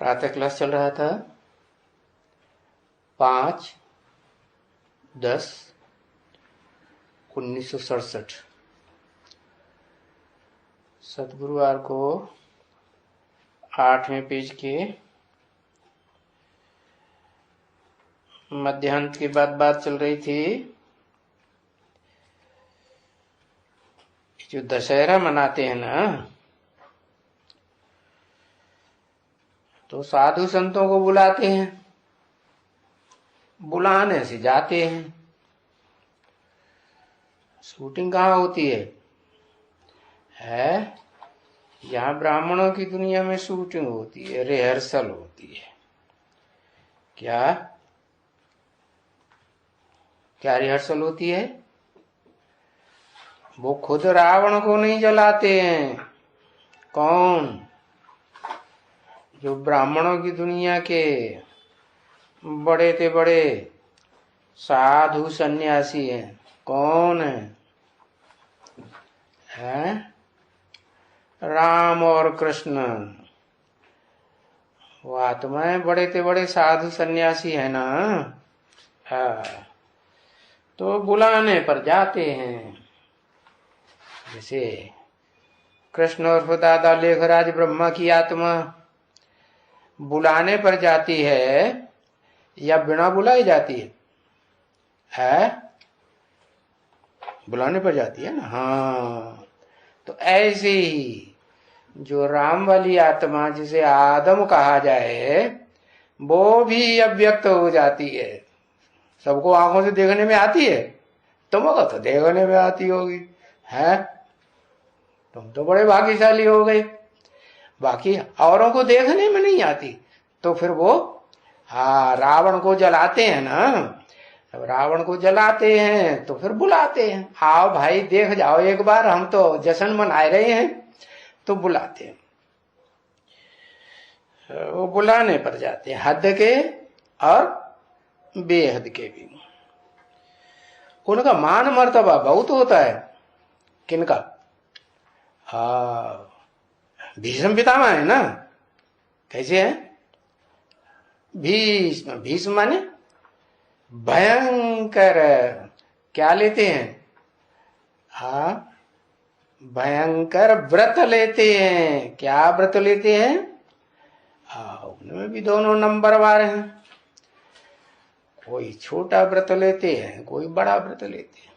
प्रातः क्लास चल रहा था 5/10/1967। सदगुरुवार को 8वें पेज के मध्यांत की बात चल रही थी। जो दशहरा मनाते हैं ना, तो साधु संतों को बुलाते हैं, बुलाने से जाते हैं। शूटिंग कहाँ होती है? यहाँ ब्राह्मणों की दुनिया में शूटिंग होती है, रिहर्सल होती है। क्या क्या रिहर्सल होती है? वो खुद रावण को नहीं जलाते हैं। कौन? जो ब्राह्मणों की दुनिया के बड़े से बड़े साधु सन्यासी हैं। कौन है? राम और कृष्ण। वो आत्माएं बड़े से बड़े साधु सन्यासी है ना। तो बुलाने पर जाते हैं। जैसे कृष्ण और दादा लेखराज ब्रह्मा की आत्मा बुलाने पर जाती है या बिना बुलाई जाती है? बुलाने पर जाती है ना। हाँ, तो ऐसे ही जो राम वाली आत्मा, जिसे आदम कहा जाए, वो भी अव्यक्त हो जाती है। सबको आंखों से देखने में आती है, तुमको तो देखने में आती होगी। है, तुम तो बड़े भाग्यशाली हो गए। बाकी औरों को देखने में नहीं आती। तो फिर वो रावण को जलाते हैं ना। जब रावण को जलाते हैं तो फिर बुलाते हैं, आओ भाई देख जाओ एक बार, हम तो जश्न मना रहे हैं। तो बुलाते हैं। वो बुलाने पर जाते हैं, हद के और बेहद के भी। उनका मान मर्तबा बहुत होता है। किनका? भीष्म पितामह है ना। कैसे है? भीष्म। भीष्म माने भयंकर। क्या लेते हैं? भयंकर व्रत लेते हैं। क्या व्रत लेते हैं? उनमें भी दोनों नंबर वार हैं। कोई छोटा व्रत लेते हैं, कोई बड़ा व्रत लेते हैं।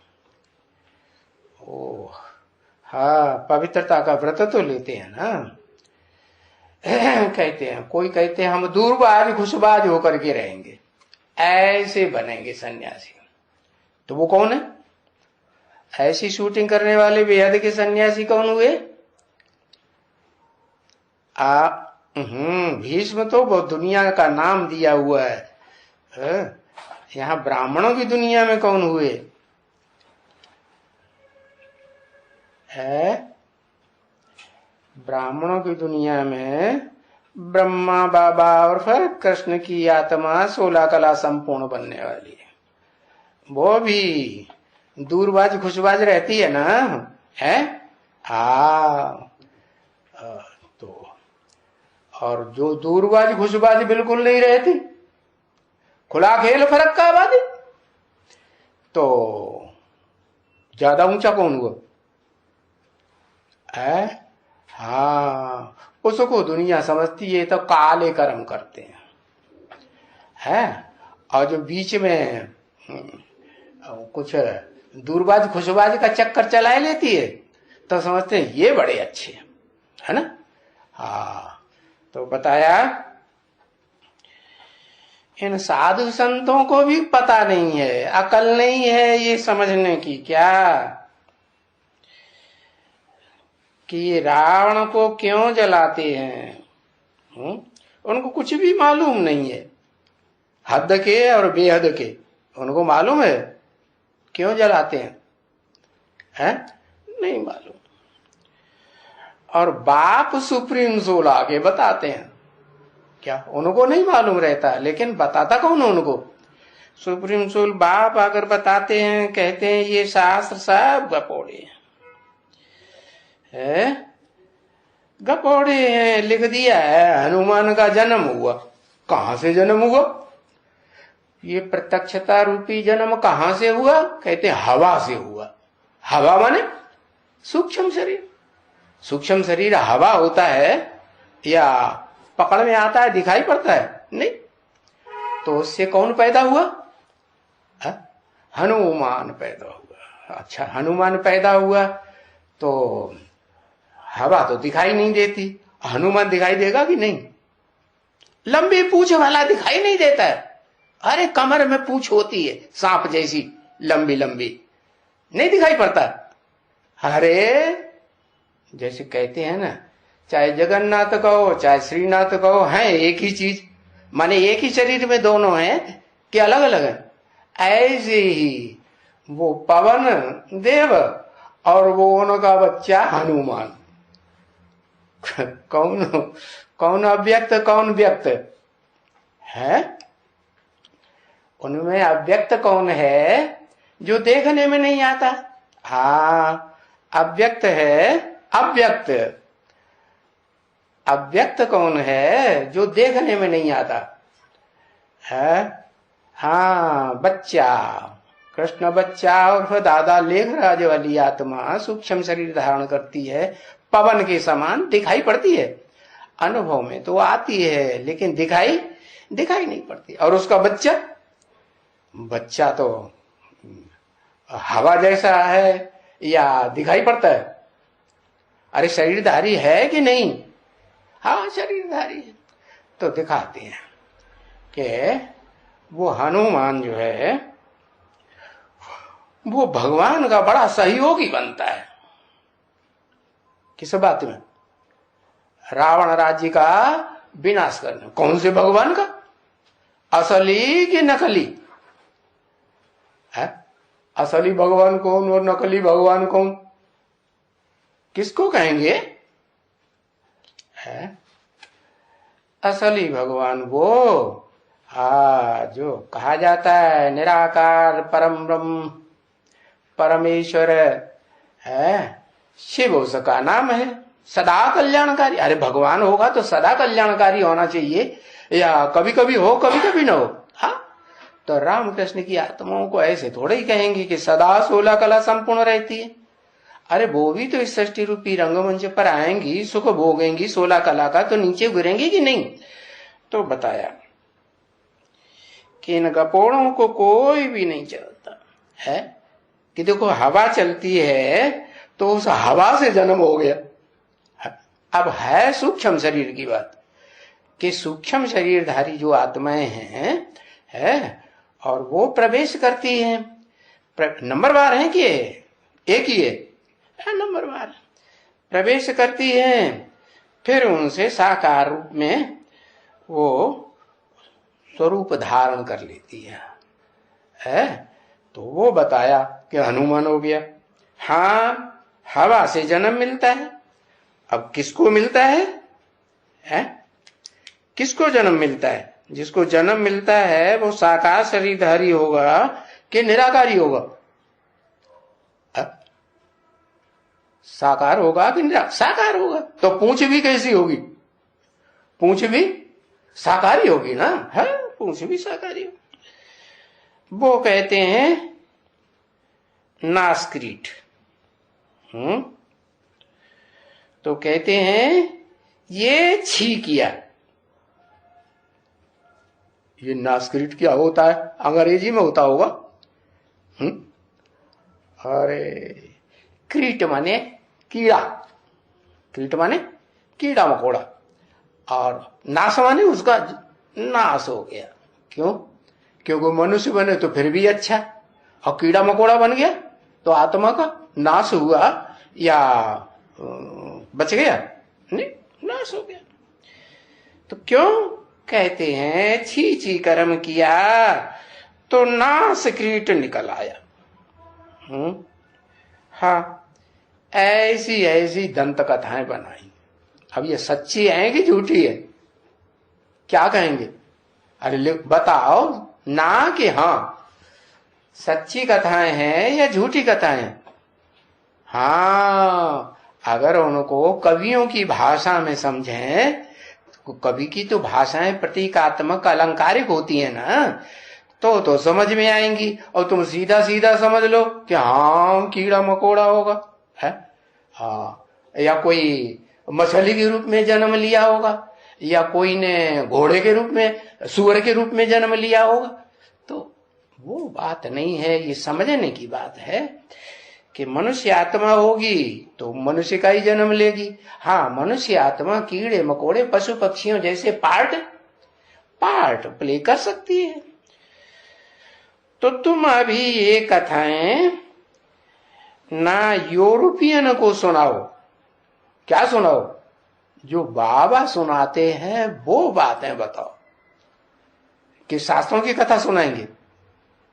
ओह पवित्रता का व्रत तो लेते हैं ना। कहते हैं, कोई कहते हैं हम दूरबाज खुशबाज होकर के रहेंगे, ऐसे बनेंगे सन्यासी। तो वो कौन है? ऐसी शूटिंग करने वाले बेहद के सन्यासी कौन हुए? भीष्म तो बहुत दुनिया का नाम दिया हुआ है। यहाँ ब्राह्मणों की दुनिया में कौन हुए? ब्राह्मणों की दुनिया में ब्रह्मा बाबा और फिर कृष्ण की आत्मा 16 कला संपूर्ण बनने वाली है। वो भी दूरबाज खुशबाज रहती है ना। है तो और जो दूरबाज खुशबाज बिल्कुल नहीं रहती, खुला खेल फर्क का आबादी, तो ज्यादा ऊंचा कौन हुआ? उसको दुनिया समझती है तो काले कर्म करते हैं। और जो बीच में कुछ दूरबाज खुशबाज का चक्कर चला लेती है तो समझते हैं ये बड़े अच्छे हैं, है ना। तो बताया, इन साधु संतों को भी पता नहीं है, अकल नहीं है ये समझने की क्या कि ये रावण को क्यों जलाते हैं। उनको कुछ भी मालूम नहीं है, हद के और बेहद के। उनको मालूम है क्यों जलाते हैं? नहीं मालूम। और बाप सुप्रीम सोल आगे बताते हैं। क्या उनको नहीं मालूम रहता? लेकिन बताता कौन उनको? सुप्रीम सोल बाप आकर बताते हैं, कहते हैं ये शास्त्र सब गपोड़े है। गपोड़े हैं, लिख दिया है हनुमान का जन्म हुआ। कहां से जन्म हुआ? ये प्रत्यक्षता रूपी जन्म कहां से हुआ? कहते हवा से हुआ। हवा माने सूक्ष्म शरीर। सूक्ष्म शरीर हवा होता है या पकड़ में आता है, दिखाई पड़ता है? नहीं। तो उससे कौन पैदा हुआ? हनुमान पैदा हुआ। अच्छा, हनुमान पैदा हुआ तो हवा तो दिखाई नहीं देती, हनुमान दिखाई देगा कि नहीं? लंबी पूंछ वाला दिखाई नहीं देता है। अरे कमर में पूंछ होती है सांप जैसी लंबी लंबी, नहीं दिखाई पड़ता। अरे जैसे कहते हैं ना, चाहे जगन्नाथ कहो चाहे श्रीनाथ कहो, है एक ही चीज, माने एक ही शरीर में दोनों हैं कि अलग अलग है? ऐसे ही वो पवन देव और वो उनका बच्चा हनुमान, कौन कौन अव्यक्त कौन व्यक्त है? उनमें अव्यक्त कौन है? जो देखने में नहीं आता। हाँ, अव्यक्त है अव्यक्त। अव्यक्त कौन है? जो देखने में नहीं आता है। हाँ, बच्चा, कृष्ण बच्चा और दादा लेखराज वाली आत्मा सूक्ष्म शरीर धारण करती है, पवन के समान दिखाई पड़ती है। अनुभव में तो आती है लेकिन दिखाई नहीं पड़ती। और उसका बच्चा तो हवा जैसा है या दिखाई पड़ता है? अरे शरीरधारी है कि नहीं? हाँ, शरीरधारी है। तो दिखाते हैं कि वो हनुमान जो है वो भगवान का बड़ा सहयोगी बनता है। किस बात में? रावण राज्य का विनाश करने। कौन से भगवान का? असली कि नकली है? असली भगवान कौन और नकली भगवान कौन? किसको कहेंगे? है असली भगवान वो जो कहा जाता है निराकार परम ब्रह्म परमेश्वर है, शिव उसका नाम है, सदा कल्याणकारी। अरे भगवान होगा तो सदा कल्याणकारी होना चाहिए, या कभी कभी हो कभी कभी न हो। हाँ, तो रामकृष्ण की आत्माओं को ऐसे थोड़े ही कहेंगे कि सदा 16 कला संपूर्ण रहती है। अरे वो भी तो इस सृष्टि रूपी रंगमंच पर आएंगी, सुख भोगेंगी 16 कला का, तो नीचे गिरेंगी कि नहीं? तो बताया कि इन गपोड़ों को कोई भी नहीं चलता है कि देखो हवा चलती है तो उस हवा से जन्म हो गया। अब है सूक्ष्म शरीर की बात कि सूक्ष्म शरीरधारी जो आत्माएं हैं है और वो प्रवेश करती हैं। नंबरवार है कि एक ही है? नंबरवार प्रवेश करती हैं, फिर उनसे साकार रूप में वो स्वरूप धारण कर लेती है? तो वो बताया कि हनुमान हो गया। हाँ, हवा से जन्म मिलता है। अब किसको मिलता है? किसको जन्म मिलता है? जिसको जन्म मिलता है वो साकार शरीरधारी होगा कि निराकारी होगा? साकार होगा कि साकार होगा। तो पूंछ भी कैसी होगी? पूंछ भी साकारी होगी ना। है, पूंछ भी साकारी होगी। वो कहते हैं नासक्रीट। तो कहते हैं ये छी किया। ये नासक्रीट क्या होता है? अंग्रेजी में होता होगा। अरे क्रीट माने कीड़ा, क्रीट माने कीड़ा मकोड़ा, और नाश माने उसका नाश हो गया। क्यों? क्योंकि मनुष्य बने तो फिर भी अच्छा, और कीड़ा मकोड़ा बन गया तो आत्मा का नाश हुआ या बच गया? नहीं, नाश हो गया। तो क्यों कहते हैं छी छी कर्म किया तो नाश क्रीट निकल आया? हाँ, ऐसी ऐसी दंत कथाएं बनाई। अब ये सच्ची है कि झूठी है? क्या कहेंगे? अरे बताओ ना कि हाँ सच्ची कथाएं हैं या झूठी कथाएं? हाँ, अगर उनको कवियों की भाषा में समझें, तो कवि की तो भाषाएं प्रतीकात्मक अलंकारिक होती है ना, तो समझ में आएंगी। और तुम सीधा सीधा समझ लो कि हाँ कीड़ा मकोड़ा होगा, है हाँ, या कोई मछली के रूप में जन्म लिया होगा, या कोई ने घोड़े के रूप में, सूअर के रूप में जन्म लिया होगा, तो वो बात नहीं है। ये समझने की बात है कि मनुष्य आत्मा होगी तो मनुष्य का ही जन्म लेगी। हाँ, मनुष्य आत्मा कीड़े मकोड़े पशु पक्षियों जैसे पार्ट प्ले कर सकती है। तो तुम अभी ये कथाएं ना यूरोपियन को सुनाओ, क्या सुनाओ, जो बाबा सुनाते हैं वो बातें बताओ। कि शास्त्रों की कथा सुनाएंगे,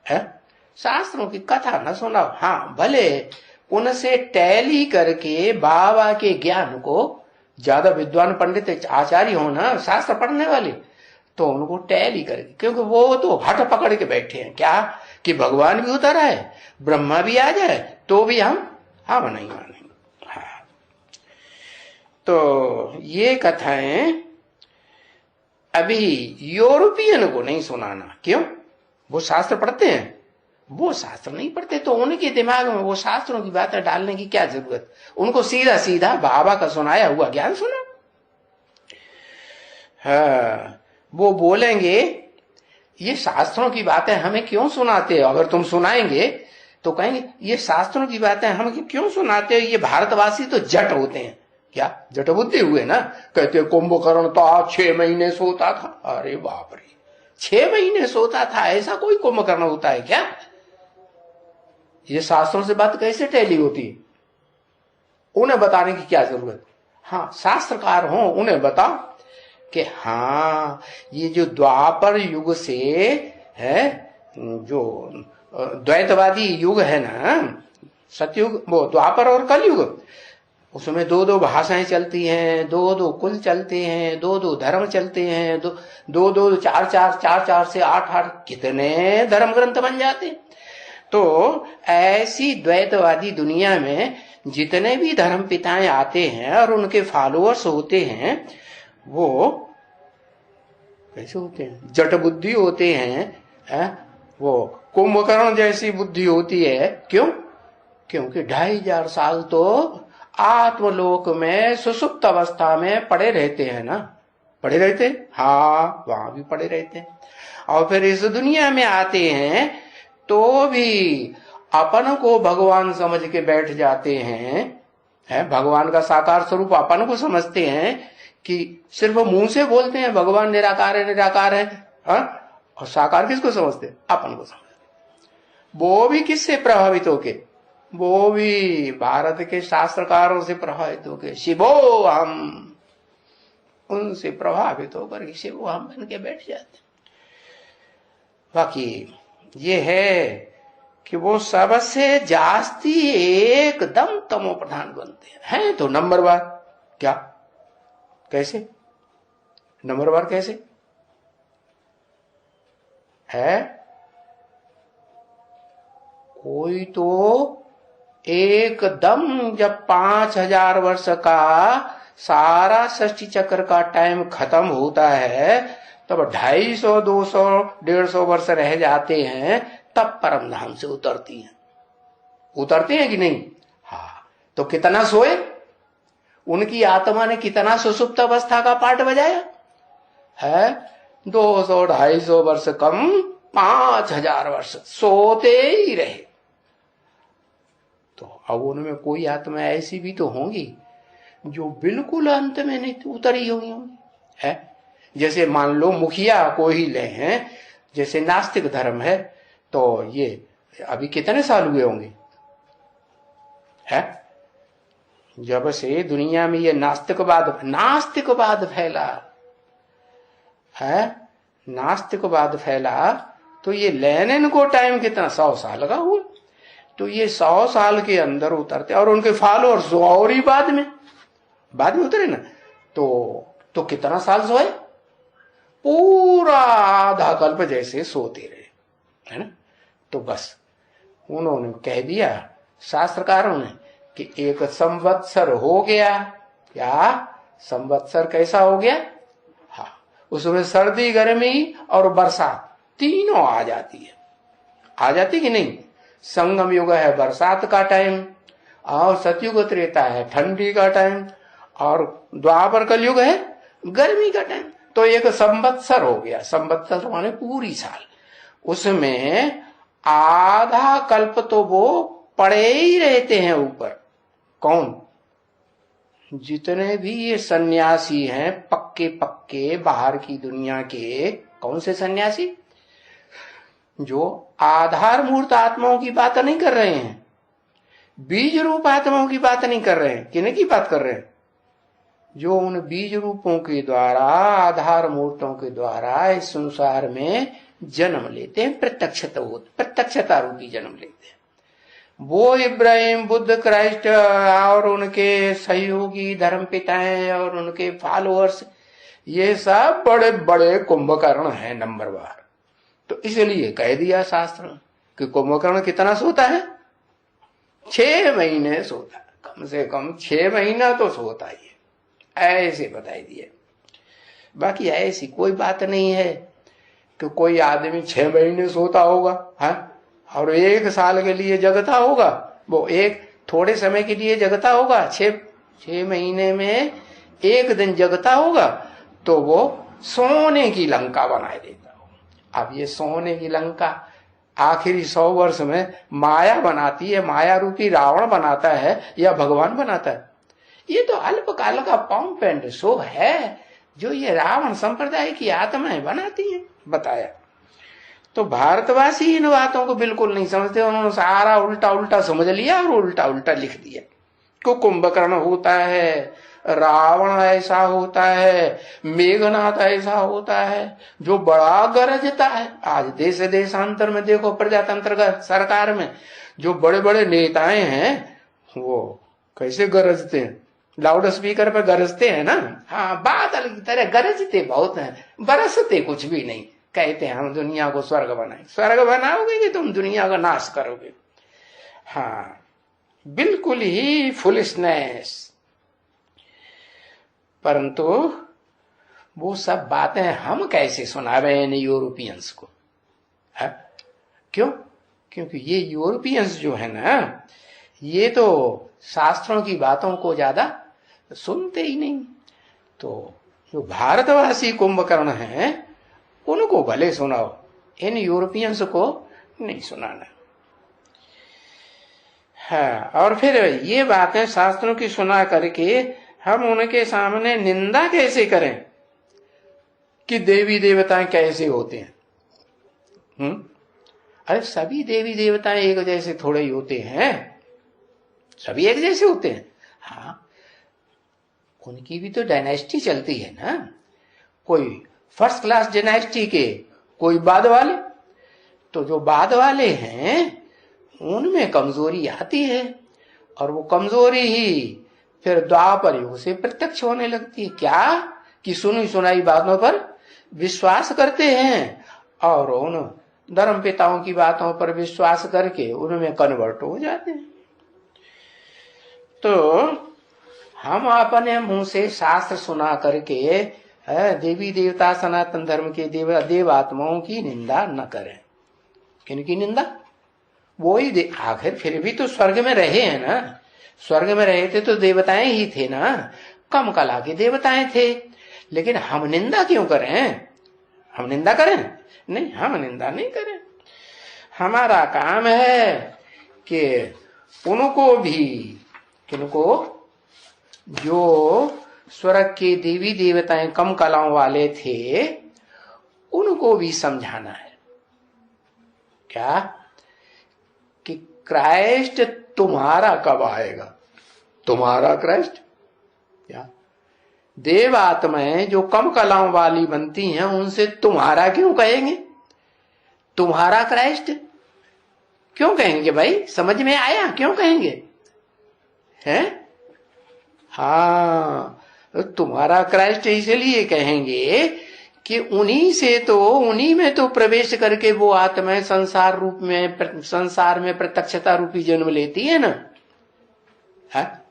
है शास्त्रों की कथा ना सुनाओ। हाँ, भले उनसे टैली करके बाबा के ज्ञान को, ज्यादा विद्वान पंडित आचार्य हो ना शास्त्र पढ़ने वाले, तो उनको टैली करके, क्योंकि वो तो हट पकड़ के बैठे हैं क्या कि भगवान भी उतर आए, ब्रह्मा भी आ जाए तो भी हम नहीं मानेंगे। हाँ, तो ये कथाएं अभी यूरोपियन को नहीं सुनाना। क्यों? वो शास्त्र पढ़ते हैं, वो शास्त्र नहीं पढ़ते, तो उनके दिमाग में वो शास्त्रों की बातें डालने की क्या जरूरत। उनको सीधा सीधा बाबा का सुनाया हुआ ज्ञान सुना। हाँ, वो बोलेंगे ये शास्त्रों की बातें हमें क्यों सुनाते हो। अगर तुम सुनाएंगे तो कहेंगे ये शास्त्रों की बातें हमें क्यों सुनाते हो, ये भारतवासी तो जट होते हैं। क्या जट बुद्धि हुए ना, कहते कुंभकर्ण तो 6 महीने सोता था। अरे बाप रे, 6 महीने सोता था, ऐसा कोई कुंभकर्ण होता है क्या? ये शास्त्रों से बात कैसे टैली होती है? उन्हें बताने की क्या जरूरत। हाँ, शास्त्रकार हो उन्हें बताओ कि हाँ ये जो द्वापर युग से है, जो द्वैतवादी युग है ना, सतयुग, वो द्वापर और कलयुग, उसमें 2-2 भाषाएं चलती हैं, 2-2 कुल चलते हैं, 2-2 धर्म चलते हैं, 2-2 4-4 से 8-8 कितने धर्म ग्रंथ बन जाते हैं। तो ऐसी द्वैतवादी दुनिया में जितने भी धर्म पिताएं आते हैं और उनके फॉलोअर्स होते हैं, वो कैसे होते हैं? जट बुद्धि होते हैं, वो कुंभकर्ण जैसी बुद्धि होती है। क्यों? क्योंकि 2500 साल तो आत्मलोक में सुसुप्त अवस्था में पड़े रहते हैं ना, पड़े रहते, हाँ वहां भी पड़े रहते हैं, और फिर इस दुनिया में आते हैं तो भी अपन को भगवान समझ के बैठ जाते हैं, भगवान का साकार स्वरूप अपन को समझते हैं कि सिर्फ मुंह से बोलते हैं भगवान निराकार है निराकार है, और साकार किसको समझते? अपन को समझते। वो भी किससे प्रभावित होके? वो भी भारत के शास्त्रकारों से प्रभावित होके शिवो हम, उनसे प्रभावित होकर शिवो हम बन के बैठ जाते। बाकी ये है कि वो सबसे जास्ती एकदम तमो प्रधान बनते हैं। तो नंबरवार क्या, कैसे नंबरवार कैसे है? कोई तो एकदम जब 5000 वर्ष का सारा सृष्टि चक्र का टाइम खत्म होता है, तब 250, 200, 150 वर्ष रह जाते हैं, तब परम धाम से उतरती हैं कि नहीं? हाँ, तो कितना सोए? उनकी आत्मा ने कितना सुसुप्त अवस्था का पाठ बजाया है? 200, 250 वर्ष कम 5000 वर्ष सोते ही रहे। तो अब उनमें कोई आत्मा ऐसी भी तो होंगी जो बिल्कुल अंत में नहीं उतरी होंगी, है? जैसे मान लो मुखिया को ही ले हैं, जैसे नास्तिक धर्म है, तो ये अभी कितने साल हुए होंगे, है? जब से दुनिया में ये नास्तिकवाद फैला है, नास्तिकवाद फैला, तो ये लेनिन को टाइम कितना, 100 साल का हुआ। तो ये 100 साल के अंदर उतरते, और उनके फॉलोअर्स और ही बाद में उतरे ना, तो कितना साल सोए? पूरा आधा कल्प जैसे सोते रहे, है ना? तो बस उन्होंने कह दिया शास्त्रकारों ने कि एक संवत्सर हो गया। क्या संवत्सर कैसा हो गया? हाँ, उसमें सर्दी गर्मी और बरसात तीनों आ जाती है। आ जाती कि नहीं? संगम युग है बरसात का टाइम, और सतयुग त्रेता है ठंडी का टाइम, और द्वापर कलयुग है गर्मी का टाइम। तो एक संवत्सर हो गया। संवत्सर माने पूरी साल। उसमें आधा कल्प तो वो पड़े ही रहते हैं ऊपर। कौन? जितने भी ये सन्यासी हैं पक्के पक्के बाहर की दुनिया के। कौन से सन्यासी? जो आधार मूर्त आत्माओं की बात नहीं कर रहे हैं, बीज रूप आत्माओं की बात नहीं कर रहे हैं। किन्हीं की बात कर रहे हैं? जो उन बीज रूपों के द्वारा, आधार मूर्तों के द्वारा इस संसार में जन्म लेते हैं, प्रत्यक्षता रूपी जन्म लेते हैं। वो इब्राहिम, बुद्ध, क्राइस्ट और उनके सहयोगी धर्म पिताएं और उनके फॉलोअर्स, ये सब बड़े बड़े कुंभकर्ण हैं नंबरवार। तो इसलिए कह दिया शास्त्र कि कुंभकर्ण कितना सोता है? 6 महीने सोता है, कम से कम 6 महीना तो सोता ही है, ऐसे बताई दिए। बाकी ऐसी कोई बात नहीं है कि कोई आदमी 6 महीने सोता होगा और 1 साल के लिए जगता होगा। वो एक थोड़े समय के लिए जगता होगा, 6 महीने में 1 दिन जगता होगा, तो वो सोने की लंका बनाए देता होगा। अब ये सोने की लंका आखिरी 100 वर्ष में माया बनाती है, माया रूपी रावण बनाता है या भगवान बनाता है? ये तो अल्पकाल का पंप एंड शो है जो ये रावण संप्रदाय की आत्माएं बनाती हैं, बताया। तो भारतवासी इन बातों को बिल्कुल नहीं समझते, उन्होंने सारा उल्टा उल्टा समझ लिया और उल्टा उल्टा लिख दिया। को कुंभकर्ण होता है, रावण ऐसा होता है, मेघनाथ ऐसा होता है जो बड़ा गरजता है। आज देश देशांतर में देखो, प्रजातंत्र सरकार में जो बड़े बड़े नेताएं हैं वो कैसे गरजते हैं, लाउड स्पीकर पर गरजते हैं ना। हाँ, बादल की तरह गरजते बहुत हैं, बरसते कुछ भी नहीं। कहते हैं हम दुनिया को स्वर्ग बनाए। स्वर्ग बनाओगे कि तुम दुनिया का नाश करोगे? हाँ, बिल्कुल ही फुलिशनेस। परंतु वो सब बातें हम कैसे सुना रहे हैं यूरोपियंस को? है? क्यों? क्योंकि ये यूरोपियंस जो है ना, ये तो शास्त्रों की बातों को ज्यादा सुनते ही नहीं। तो जो भारतवासी कुंभकर्ण हैं उनको भले सुनाओ, इन यूरोपियंस को नहीं सुनाना। हाँ, और फिर ये बातें शास्त्रों की सुना करके हम उनके सामने निंदा कैसे करें कि देवी देवताएं कैसे होते हैं? अरे सभी देवी देवताएं एक जैसे थोड़े ही होते हैं, सभी एक जैसे होते हैं। हाँ, उनकी भी तो डायनेस्टी चलती है ना, कोई फर्स्ट क्लास डायनेस्टी के, कोई बाद वाले। तो जो बाद वाले हैं उनमें कमजोरी आती है, और वो कमजोरी ही फिर द्वापर युग से प्रत्यक्ष होने लगती है। क्या कि सुनी सुनाई बातों पर विश्वास करते हैं और उन धर्म पिताओं की बातों पर विश्वास करके उनमें कन्वर्ट हो जाते हैं। तो हम अपने मुंह से शास्त्र सुना करके देवी देवता सनातन धर्म के देवात्माओं की निंदा न करें। किनकी निंदा? वो ही आखिर फिर भी तो स्वर्ग में रहे हैं ना। स्वर्ग में रहे थे तो देवताएं ही थे ना, कम कला के देवताएं थे। लेकिन हम निंदा क्यों करें? हम निंदा करें? नहीं, हम निंदा नहीं करें। हमारा काम है कि उनको भी, किनको? जो स्वर्ग के देवी देवताएं कम कलाओं वाले थे उनको भी समझाना है। क्या? कि क्राइस्ट तुम्हारा कब आएगा? तुम्हारा क्राइस्ट? क्या? देव आत्माएं जो कम कलाओं वाली बनती हैं उनसे तुम्हारा क्यों कहेंगे? तुम्हारा क्राइस्ट क्यों कहेंगे भाई? समझ में आया? क्यों कहेंगे? हैं? हाँ, तुम्हारा क्राइस्ट इसलिए कहेंगे कि उन्हीं में तो प्रवेश करके वो आत्माएं संसार में प्रत्यक्षता रूपी जन्म लेती है ना। है?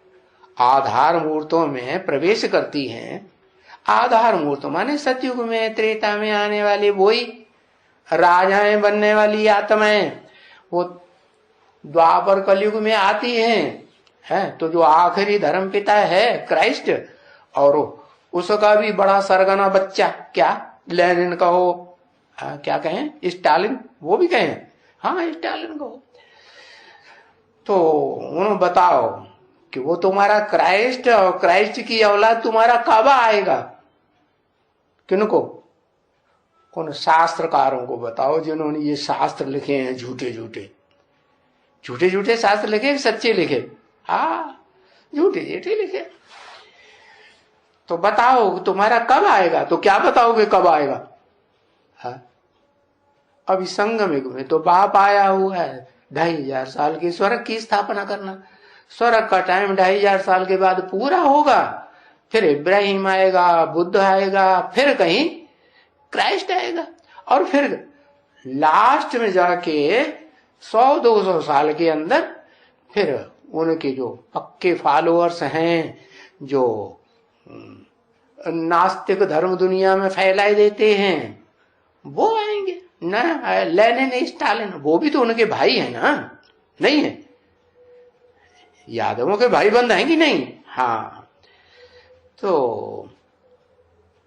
आधार मूर्तों में प्रवेश करती हैं। आधार मूर्त माने सतयुग में त्रेता में आने वाले वही राजाएं बनने वाली आत्माएं, वो द्वापर कलयुग में आती हैं, तो जो आखिरी धर्म पिता है क्राइस्ट, और उसका भी बड़ा सरगना बच्चा, क्या लेनिन कहो, क्या कहें, स्टालिन, वो भी कहें, हाँ स्टालिन कहो। तो उन्होंने बताओ कि वो तुम्हारा क्राइस्ट और क्राइस्ट की औलाद तुम्हारा कब आएगा? किनको? उन शास्त्रकारों को बताओ जिन्होंने ये शास्त्र लिखे हैं, झूठे झूठे झूठे झूठे शास्त्र लिखे, सच्चे लिखे? हाँ, झूठे झूठे लिखे। तो बताओ तुम्हारा कब आएगा? तो क्या बताओगे कब आएगा? हाँ, अभी संगम युग में तो बाप आया हुआ है 2500 साल की स्वर्ग की स्थापना करना। स्वर्ग का टाइम 2500 साल के बाद पूरा होगा, फिर इब्राहिम आएगा, बुद्ध आएगा, फिर कहीं क्राइस्ट आएगा, और फिर लास्ट में जाके 100-200 साल के अंदर फिर उनके जो पक्के फॉलोअर्स हैं, जो नास्तिक धर्म दुनिया में फैलाए देते हैं, वो आएंगे ना। लेनिन स्टालिन वो भी तो उनके भाई है ना, नहीं है? यादवों के भाई बंद हैं कि नहीं? हाँ, तो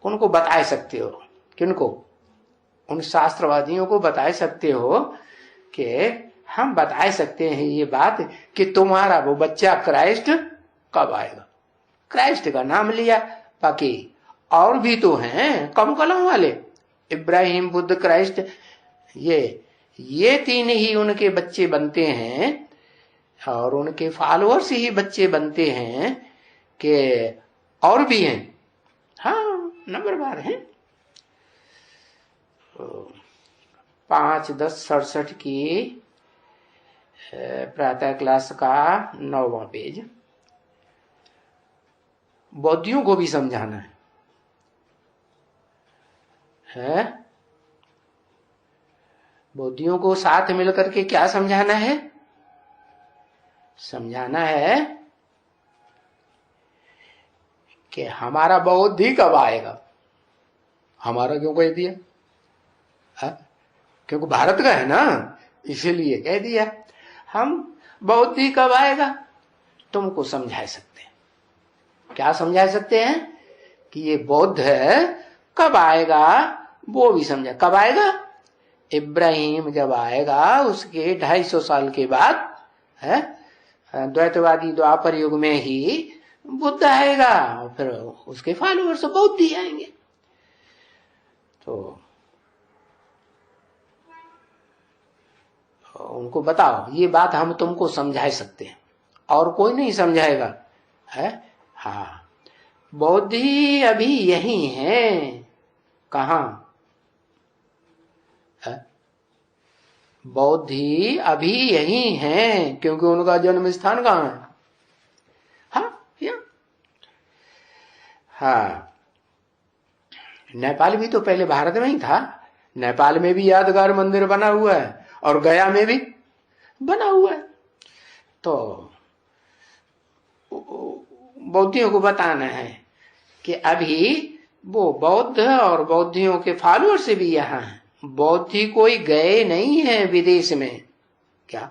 उनको बता सकते हो। किनको? उन शास्त्रवादियों को बता सकते हो कि हम बता सकते हैं ये बात कि तुम्हारा वो बच्चा क्राइस्ट कब आएगा। क्राइस्ट का नाम लिया, बाकी और भी तो हैं कम कलम वाले, इब्राहिम, बुद्ध, क्राइस्ट, ये 3 ही उनके बच्चे बनते हैं, और उनके फॉलोअर्स ही बच्चे बनते हैं कि और भी हैं। हाँ, नंबरवार हैं। 5-10-67 की प्रातः क्लास का 9वां पेज। बौद्धियों को भी समझाना है? बौद्धियों को साथ मिलकर के क्या समझाना है? समझाना है कि हमारा बौद्धि कब आएगा। हमारा क्यों कह दिया? क्योंकि भारत का है ना, इसीलिए कह दिया। हम बौद्धि कब आएगा तुमको समझा सकते हैं। क्या समझा सकते हैं? कि ये बौद्ध है कब आएगा, वो भी समझा। कब आएगा? इब्राहिम जब आएगा उसके 250 साल के बाद है, द्वैतवादी द्वापर युग में ही बुद्ध आएगा, और फिर उसके फॉलोअर्स बौद्ध ही आएंगे। तो उनको बताओ ये बात हम तुमको समझा सकते हैं, और कोई नहीं समझाएगा है। हाँ, बौद्ध ही अभी यही है। कहाँ? बौद्ध ही अभी यही हैं, क्योंकि उनका जन्म स्थान कहाँ है? हाँ, नेपाल भी तो पहले भारत में ही था। नेपाल में भी यादगार मंदिर बना हुआ है, और गया में भी बना हुआ है। तो बौद्धियों को बताना है कि अभी वो बौद्ध और बौद्धियों के फॉलोअर से भी यहाँ है। बौद्धि कोई गए नहीं है विदेश में। क्या?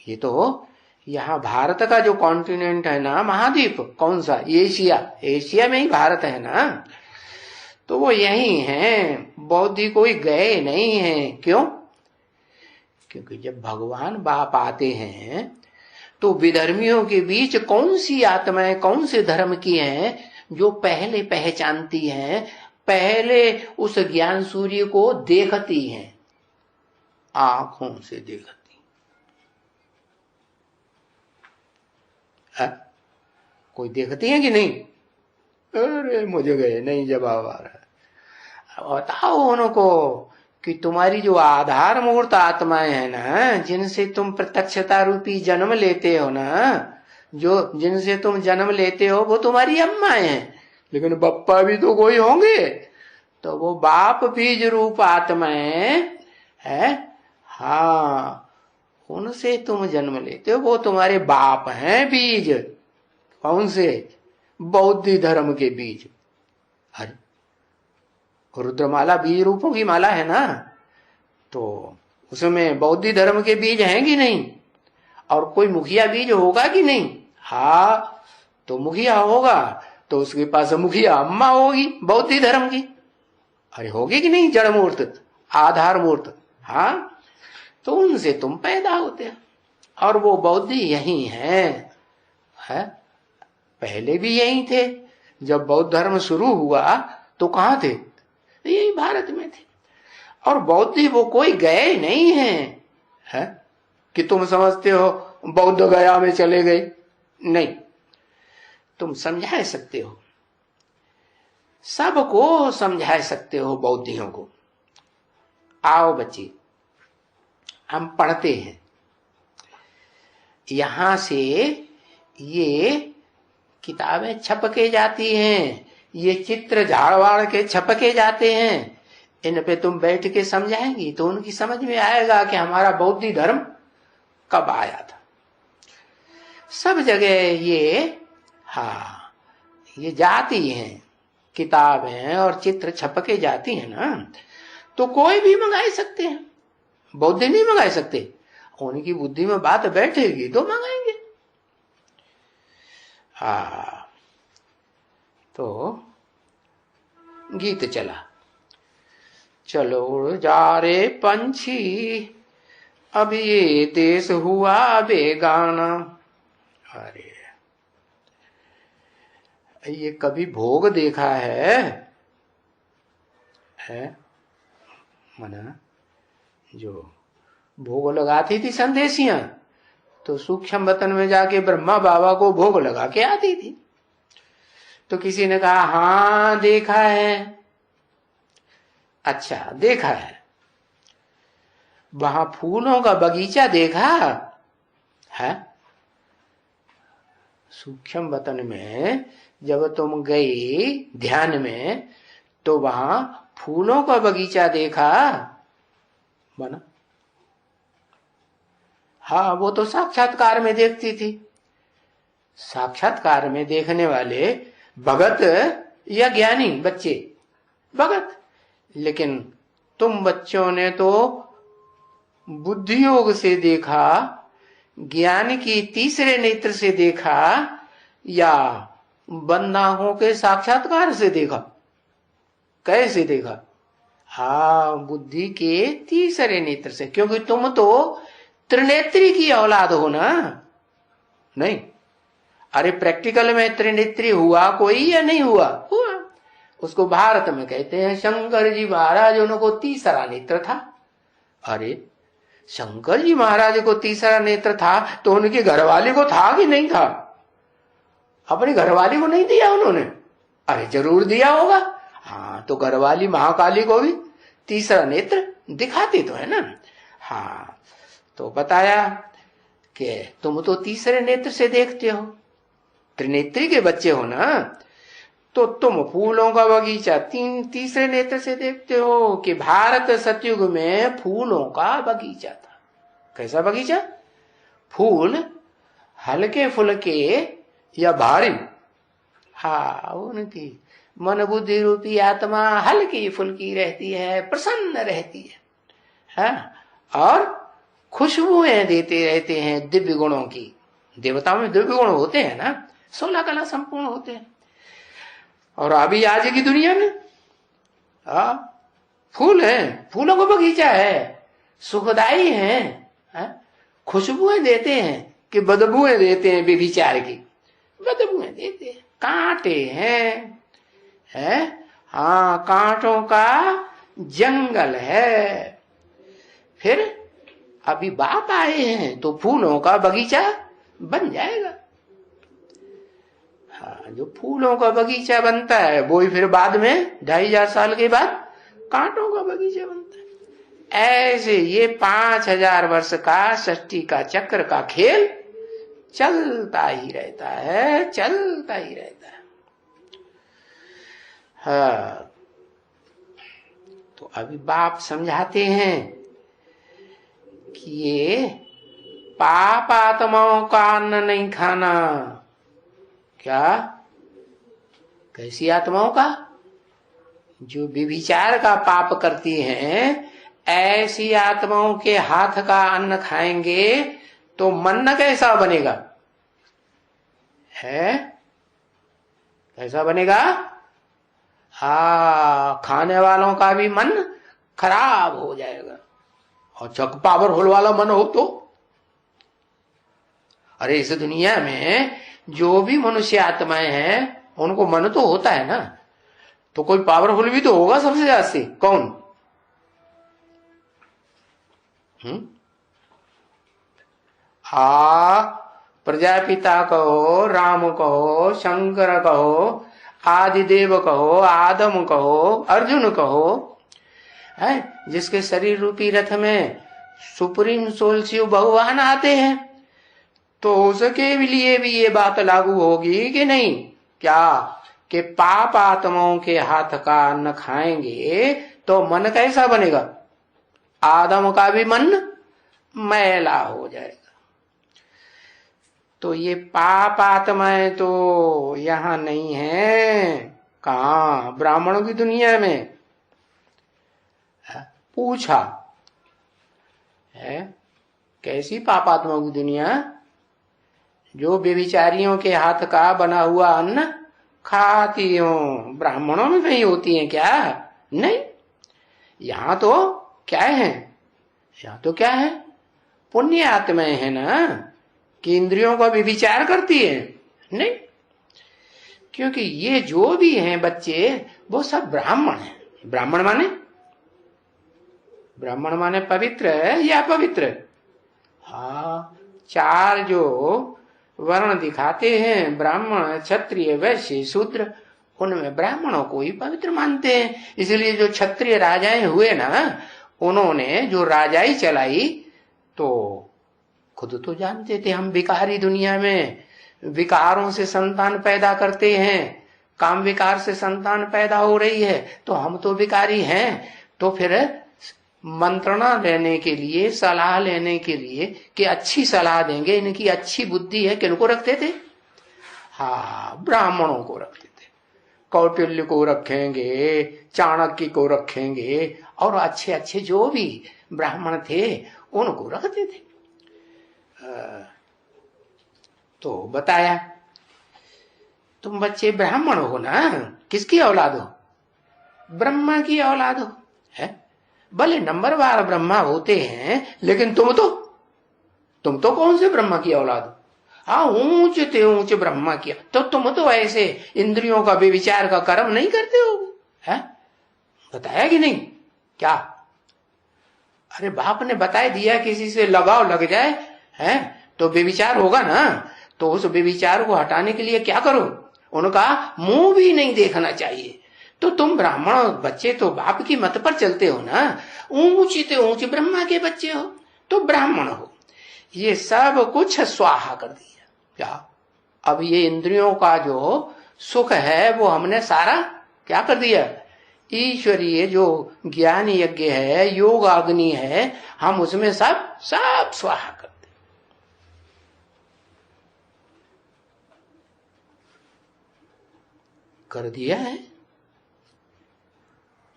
ये तो यहाँ भारत का जो कॉन्टिनेंट है ना, महाद्वीप, कौन सा? एशिया। एशिया में ही भारत है ना, तो वो यही है। बौद्धि कोई गए नहीं है। क्यों? क्योंकि जब भगवान बाप आते हैं तो विधर्मियों के बीच कौन सी आत्माएं कौन से धर्म की हैं जो पहले पहचानती हैं, पहले उस ज्ञान सूर्य को देखती हैं, आंखों से देखती है। कोई देखती है कि नहीं? अरे मुझे गए नहीं जवाब आ रहा है। बताओ उनको कि तुम्हारी जो आधार मूर्त आत्माएं हैं ना, जिनसे तुम प्रत्यक्षता रूपी जन्म लेते हो ना, जो जिनसे तुम जन्म लेते हो, वो तुम्हारी अम्माएं हैं। लेकिन बप्पा भी तो कोई होंगे, तो वो बाप बीज रूप आत्माएं है। हाँ, उनसे तुम जन्म लेते हो, वो तुम्हारे बाप हैं बीज। कौन से? बौद्ध धर्म के बीज। अरे रुद्रमाला बीज रूपों की माला है ना, तो उसमें बौद्ध धर्म के बीज हैं कि नहीं? और कोई मुखिया बीज होगा कि नहीं? हाँ, तो मुखिया होगा तो उसके पास मुखिया अम्मा होगी बौद्ध धर्म की। अरे होगी कि नहीं? जड़ मूर्त, आधार मूर्त। हाँ, तो उनसे तुम पैदा होते हो और वो बौद्ध यही हैं। है? पहले भी यही थे। जब बौद्ध धर्म शुरू हुआ तो कहाँ थे? यही भारत में थे। और बौद्ध वो कोई गए नहीं हैं, है? कि तुम समझते हो बौद्ध गया में चले गए। नहीं, तुम समझा सकते हो, सबको समझा सकते हो बौद्धियों को। आओ बच्चे, हम पढ़ते हैं। यहां से ये किताबें छपके जाती हैं, ये चित्र झाड़वाड़ के छपके जाते हैं। इन पे तुम बैठ के समझाएंगी तो उनकी समझ में आएगा कि हमारा बौद्ध धर्म कब आया था। सब जगह ये, हाँ, ये जाती हैं किताबें और चित्र छपके जाती हैं ना, तो कोई भी मंगाई सकते हैं, बौद्ध नहीं मंगाई सकते। उनकी बुद्धि में बात बैठेगी तो मंगाएंगे। हाँ, तो गीत चला, चलो उड़ जा रे पंछी अब ये देश हुआ बेगाना। अरे ये कभी भोग देखा है मना? जो भोग लगाती थी संदेशियां, तो सूक्ष्म वतन में जाके ब्रह्मा बाबा को भोग लगा के आती थी। तो किसी ने कहा हाँ देखा है। अच्छा, देखा है। वहां फूलों का बगीचा देखा है? सूक्ष्म वतन में जब तुम गई ध्यान में तो वहां फूलों का बगीचा देखा बना? हाँ, वो तो साक्षात्कार में देखती थी। साक्षात्कार में देखने वाले भगत या ज्ञानी बच्चे? भगत। लेकिन तुम बच्चों ने तो बुद्धि योग से देखा, ज्ञान की तीसरे नेत्र से देखा, या बंदा होके साक्षात्कार से देखा? कैसे देखा? हाँ, बुद्धि के तीसरे नेत्र से, क्योंकि तुम तो त्रिनेत्री की औलाद हो ना। नहीं, अरे प्रैक्टिकल में त्रिनेत्री हुआ कोई या नहीं हुआ? हुआ। उसको भारत में कहते हैं शंकर जी महाराज, उनको तीसरा नेत्र था। अरे शंकर जी महाराज को तीसरा नेत्र था तो उनकी घरवाली को था कि नहीं था? अपनी घरवाली को नहीं दिया उन्होंने? अरे जरूर दिया होगा। हाँ, तो घरवाली महाकाली को भी तीसरा नेत्र दिखाती तो है ना। हाँ, तो बताया कि तुम तो तीसरे नेत्र से देखते हो, त्रिनेत्री के बच्चे हो ना, तो तुम फूलों का बगीचा तीसरे नेत्र से देखते हो कि भारत सतयुग में फूलों का बगीचा था। कैसा बगीचा? फूल हल्के फुल्के या भारी? हाँ, उनकी मन बुद्धि रूपी आत्मा हल्की फुल्की रहती है, प्रसन्न रहती है, हाँ? और खुशबुएं देते रहते हैं दिव्य गुणों की। देवताओं में दिव्य गुण होते हैं ना, 16 कला संपूर्ण होते हैं। और अभी आज की दुनिया में फूल है, फूलों का बगीचा है, सुखदाई है, खुशबुएं देते हैं कि बदबुएं देते हैं? बेविचार की बदबुएं देते हैं। कांटे हैं, हाँ, कांटों का जंगल है। फिर अभी बाप आए हैं तो फूलों का बगीचा बन जाएगा। हाँ, जो फूलों का बगीचा बनता है वो ही फिर बाद में 2500 साल के बाद कांटों का बगीचा बनता है। ऐसे ये 5000 वर्ष का सृष्टि का चक्र का खेल चलता ही रहता है, चलता ही रहता है। हाँ, तो अभी बाप समझाते हैं कि ये पाप आत्माओं का अन्न नहीं खाना। क्या? कैसी आत्माओं का? जो व्यभिचार का पाप करती हैं, ऐसी आत्माओं के हाथ का अन्न खाएंगे तो मन कैसा बनेगा? है कैसा बनेगा? खाने वालों का भी मन खराब हो जाएगा। और पावरफुल वाला मन हो तो, अरे इस दुनिया में जो भी मनुष्य आत्माएं हैं उनको मन तो होता है ना, तो कोई पावरफुल भी तो होगा सबसे ज्यादा। कौन? प्रजापिता कहो, राम कहो, शंकर कहो, आदिदेव कहो, आदम कहो, अर्जुन कहो, है जिसके शरीर रूपी रथ में सुप्रीम सोल शिव भगवान आते हैं, तो उसके लिए भी ये बात लागू होगी कि नहीं? क्या? कि पाप आत्माओं के हाथ का अन्न खाएंगे तो मन कैसा बनेगा? आदम का भी मन मैला हो जाएगा। तो ये पाप आत्माएं तो यहां नहीं है। कहां? ब्राह्मणों की दुनिया में। पूछा है कैसी पाप आत्माओं की दुनिया? जो व्यभिचारियों के हाथ का बना हुआ अन्न खाती हो। ब्राह्मणों में कहीं होती है क्या? नहीं। यहां तो क्या है? यहां तो क्या है? पुण्य आत्माएं है ना, कि इंद्रियों का व्यभिचार करती है? नहीं, क्योंकि ये जो भी हैं बच्चे वो सब ब्राह्मण हैं। ब्राह्मण माने? ब्राह्मण माने पवित्र है या अपवित्र? हाँ, चार जो वर्ण दिखाते हैं, ब्राह्मण, क्षत्रिय, वैश्य, शूद्र, उनमें ब्राह्मणों को ही पवित्र मानते हैं। इसलिए जो क्षत्रिय राजाएं हुए ना, उन्होंने जो राजाई चलाई, तो खुद तो जानते थे हम विकारी दुनिया में विकारों से संतान पैदा करते हैं, काम विकार से संतान पैदा हो रही है, तो हम तो विकारी हैं। तो फिर मंत्रणा लेने के लिए, सलाह लेने के लिए कि अच्छी सलाह देंगे, इनकी अच्छी बुद्धि है, किनको रखते थे? हाँ, ब्राह्मणों को रखते थे। कौटिल्य को रखेंगे, चाणक्य को रखेंगे, और अच्छे अच्छे जो भी ब्राह्मण थे उनको रखते थे। तो बताया तुम बच्चे ब्राह्मण हो ना, किसकी औलाद हो? ब्रह्मा की औलाद हो। है भले नंबरवार ब्रह्मा होते हैं, लेकिन तुम तो कौन से ब्रह्मा की औलाद हो? हाँ, ऊंचे ऊंच ब्रह्मा किया, तो तुम तो ऐसे इंद्रियों का व्यभिचार का कर्म नहीं करते हो। है बताया कि नहीं? क्या? अरे बाप ने बता दिया, किसी से लगाव लग जाए है तो व्यभिचार होगा ना, तो उस व्यभिचार को हटाने के लिए क्या करो? उनका मुंह भी नहीं देखना चाहिए। तो तुम ब्राह्मण बच्चे तो बाप की मत पर चलते हो ना, ऊंचे ते ऊंचे ब्रह्मा के बच्चे हो, तो ब्राह्मण हो। ये सब कुछ स्वाहा कर दिया। क्या? अब ये इंद्रियों का जो सुख है वो हमने सारा क्या कर दिया? ईश्वरीय जो ज्ञान यज्ञ है, योग अग्नि है, हम उसमें सब स्वाहा कर दे। कर दिया है,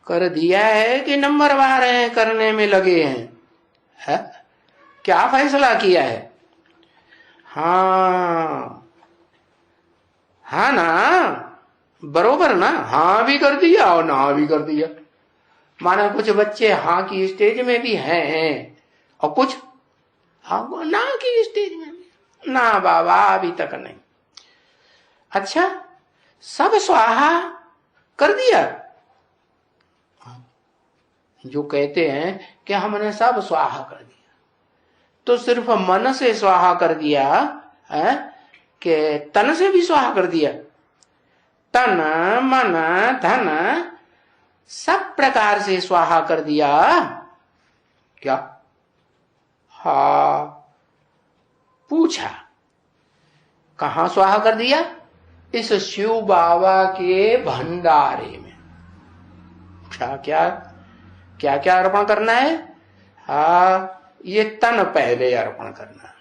कर दिया है कि नंबरवार हैं, करने में लगे हैं? है? क्या फैसला किया है? हाँ ना, बरोबर ना? हाँ भी कर दिया और ना भी कर दिया। माना कुछ बच्चे हाँ की स्टेज में भी हैं और कुछ हाँ ना की स्टेज में भी। ना बाबा, अभी तक नहीं। अच्छा, सब स्वाहा कर दिया? जो कहते हैं कि हमने सब स्वाहा कर दिया, तो सिर्फ मन से स्वाहा कर दिया है कि तन से भी स्वाहा कर दिया? तन, मन, धन सब प्रकार से स्वाहा कर दिया। क्या? हाँ। पूछा कहां स्वाहा कर दिया? इस शिव बाबा के भंडारे में। क्या क्या क्या क्या अर्पण करना है? हाँ, ये तन पहले अर्पण करना।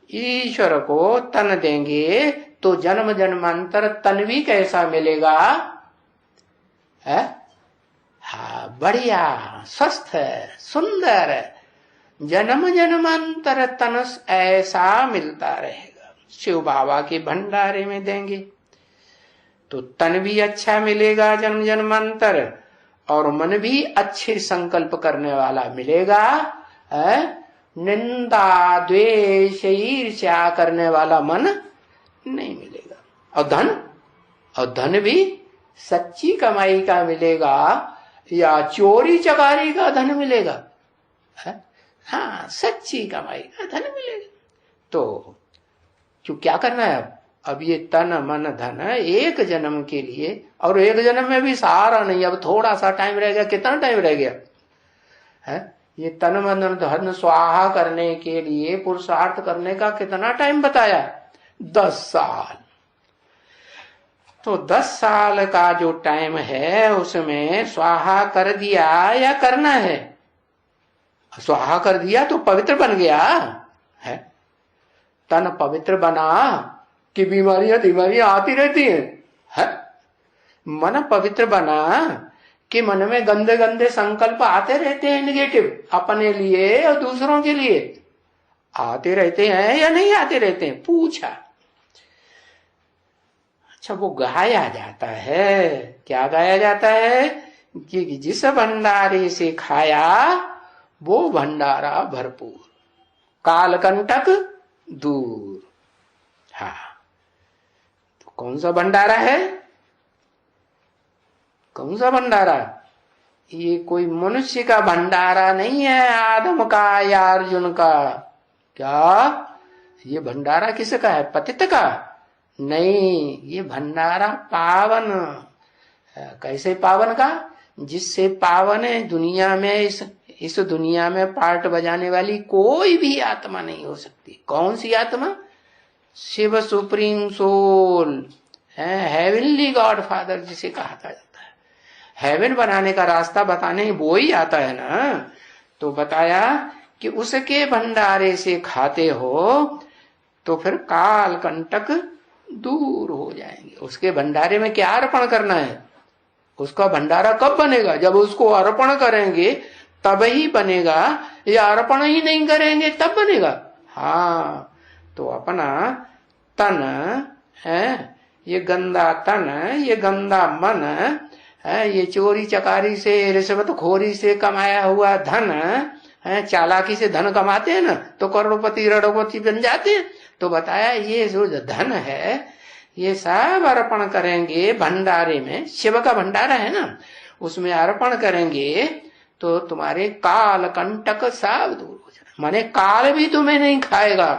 ईश्वर को तन देंगे तो जन्म जन्मांतर तन भी कैसा मिलेगा है? हाँ, बढ़िया, स्वस्थ, सुंदर, जन्म जन्मांतर तन ऐसा मिलता रहेगा। शिव बाबा के भंडारे में देंगे तो तन भी अच्छा मिलेगा जन्म जन्मांतर, और मन भी अच्छे संकल्प करने वाला मिलेगा। निंदा द्वेष ईर्ष्या करने वाला मन नहीं मिलेगा। और धन भी सच्ची कमाई का मिलेगा या चोरी चकारी का धन मिलेगा? हाँ, सच्ची कमाई का धन मिलेगा। तो क्या करना है अब ये तन मन धन एक जन्म के लिए, और एक जन्म में भी सारा नहीं, अब थोड़ा सा टाइम रह गया। कितना टाइम रह गया है? ये तन मन धन स्वाहा करने के लिए पुरुषार्थ करने का कितना टाइम बताया? 10 साल। तो 10 साल का जो टाइम है उसमें स्वाहा कर दिया या करना है? स्वाहा कर दिया तो पवित्र बन गया है। तन पवित्र बना कि बीमारियां आती रहती हैं? मन पवित्र बना कि मन में गंदे गंदे संकल्प आते रहते हैं, निगेटिव, अपने लिए और दूसरों के लिए आते रहते हैं या नहीं आते रहते हैं? पूछा। अच्छा, वो गाया जाता है। क्या गाया जाता है? कि जिस भंडारे से खाया वो भंडारा भरपूर, कालकंटक दूर। हाँ, तो कौन सा भंडारा है? कौन सा भंडारा? ये कोई मनुष्य का भंडारा नहीं है, आदम का या अर्जुन का। क्या ये भंडारा किसका है? पतित का नहीं, ये भंडारा पावन। कैसे पावन का? जिससे पावन है दुनिया में, इस दुनिया में पार्ट बजाने वाली कोई भी आत्मा नहीं हो सकती। कौन सी आत्मा? Shiv supreme soul, heavenly God father जिसे कहा जाता है। हेवन बनाने का रास्ता बताने वो ही आता है ना। तो बताया कि उसके भंडारे से खाते हो तो फिर काल कंटक दूर हो जाएंगे। उसके भंडारे में क्या अर्पण करना है? उसका भंडारा कब बनेगा? जब उसको अर्पण करेंगे तब ही बनेगा, या अर्पण ही नहीं करेंगे तब बनेगा? हाँ, तो अपना तन है, ये गंदा तन, ये गंदा मन है, ये चोरी चकारी से रिश्वत खोरी से कमाया हुआ धन है, चालाकी से धन कमाते हैं ना तो करोड़पति रड़ोपति बन जाते हैं। तो बताया ये जो धन है ये सब अर्पण करेंगे भंडारे में, शिव का भंडारा है ना, उसमें अर्पण करेंगे तो तुम्हारे काल कंटक सब दूर हो जाए। माने काल भी तुम्हें नहीं खाएगा।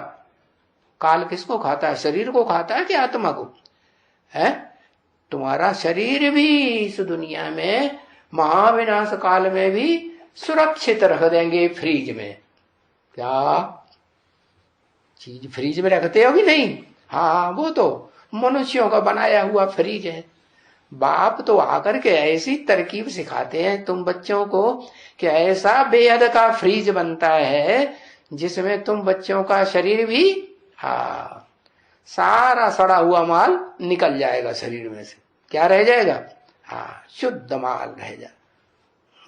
काल किसको खाता है? शरीर को खाता है कि आत्मा को? है तुम्हारा शरीर भी इस दुनिया में महाविनाश काल में भी सुरक्षित रख देंगे फ्रीज में। क्या चीज फ्रीज में रखते हो कि नहीं? हाँ, वो तो मनुष्यों का बनाया हुआ फ्रीज है। बाप तो आकर के ऐसी तरकीब सिखाते हैं तुम बच्चों को कि ऐसा बेहद का फ्रीज बनता है जिसमें तुम बच्चों का शरीर भी, हाँ, सारा सड़ा हुआ माल निकल जाएगा शरीर में से। क्या रह जाएगा? हाँ, शुद्ध माल रह जाए।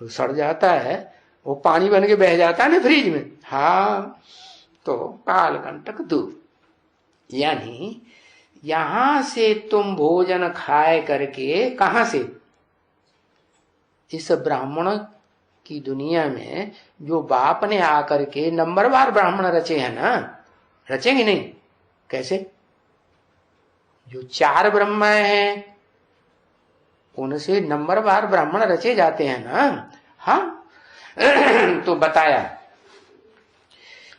वो सड़ जाता है, वो पानी बन के बह जाता है ना फ्रिज में। हाँ, तो काल कंटक दूर। यानी यहां से तुम भोजन खाए करके, कहां से? इस ब्राह्मण की दुनिया में जो बाप ने आकर के नंबरवार ब्राह्मण रचे हैं ना, रचेंगे नहीं? कैसे? जो 4 ब्रह्मा हैं उनसे नंबरवार ब्राह्मण रचे जाते हैं ना। हाँ तो बताया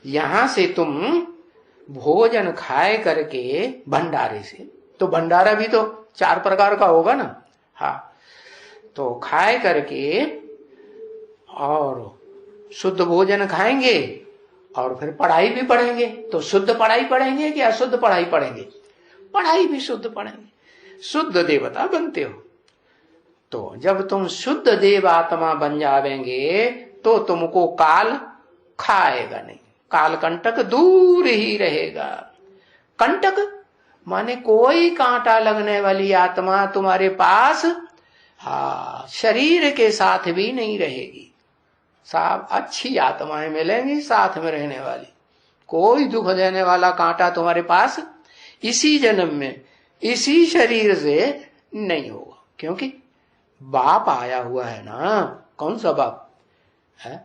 यहां से तुम भोजन खाए करके भंडारे से, तो भंडारा भी तो 4 प्रकार का होगा ना। हाँ, तो खाए करके और शुद्ध भोजन खाएंगे और फिर पढ़ाई भी पढ़ेंगे। तो शुद्ध पढ़ाई पढ़ेंगे कि अशुद्ध पढ़ाई पढ़ेंगे? पढ़ाई भी शुद्ध पढ़ेंगे, शुद्ध देवता बनते हो। तो जब तुम शुद्ध देव आत्मा बन जावेंगे तो तुमको काल खाएगा नहीं। काल कंटक दूर ही रहेगा। कंटक माने कोई कांटा लगने वाली आत्मा तुम्हारे पास शरीर के साथ भी नहीं रहेगी। सब अच्छी आत्माएं मिलेंगी साथ में रहने वाली, कोई दुख देने वाला कांटा तुम्हारे पास इसी जन्म में इसी शरीर से नहीं होगा। क्योंकि बाप आया हुआ है ना। कौन सा बाप है?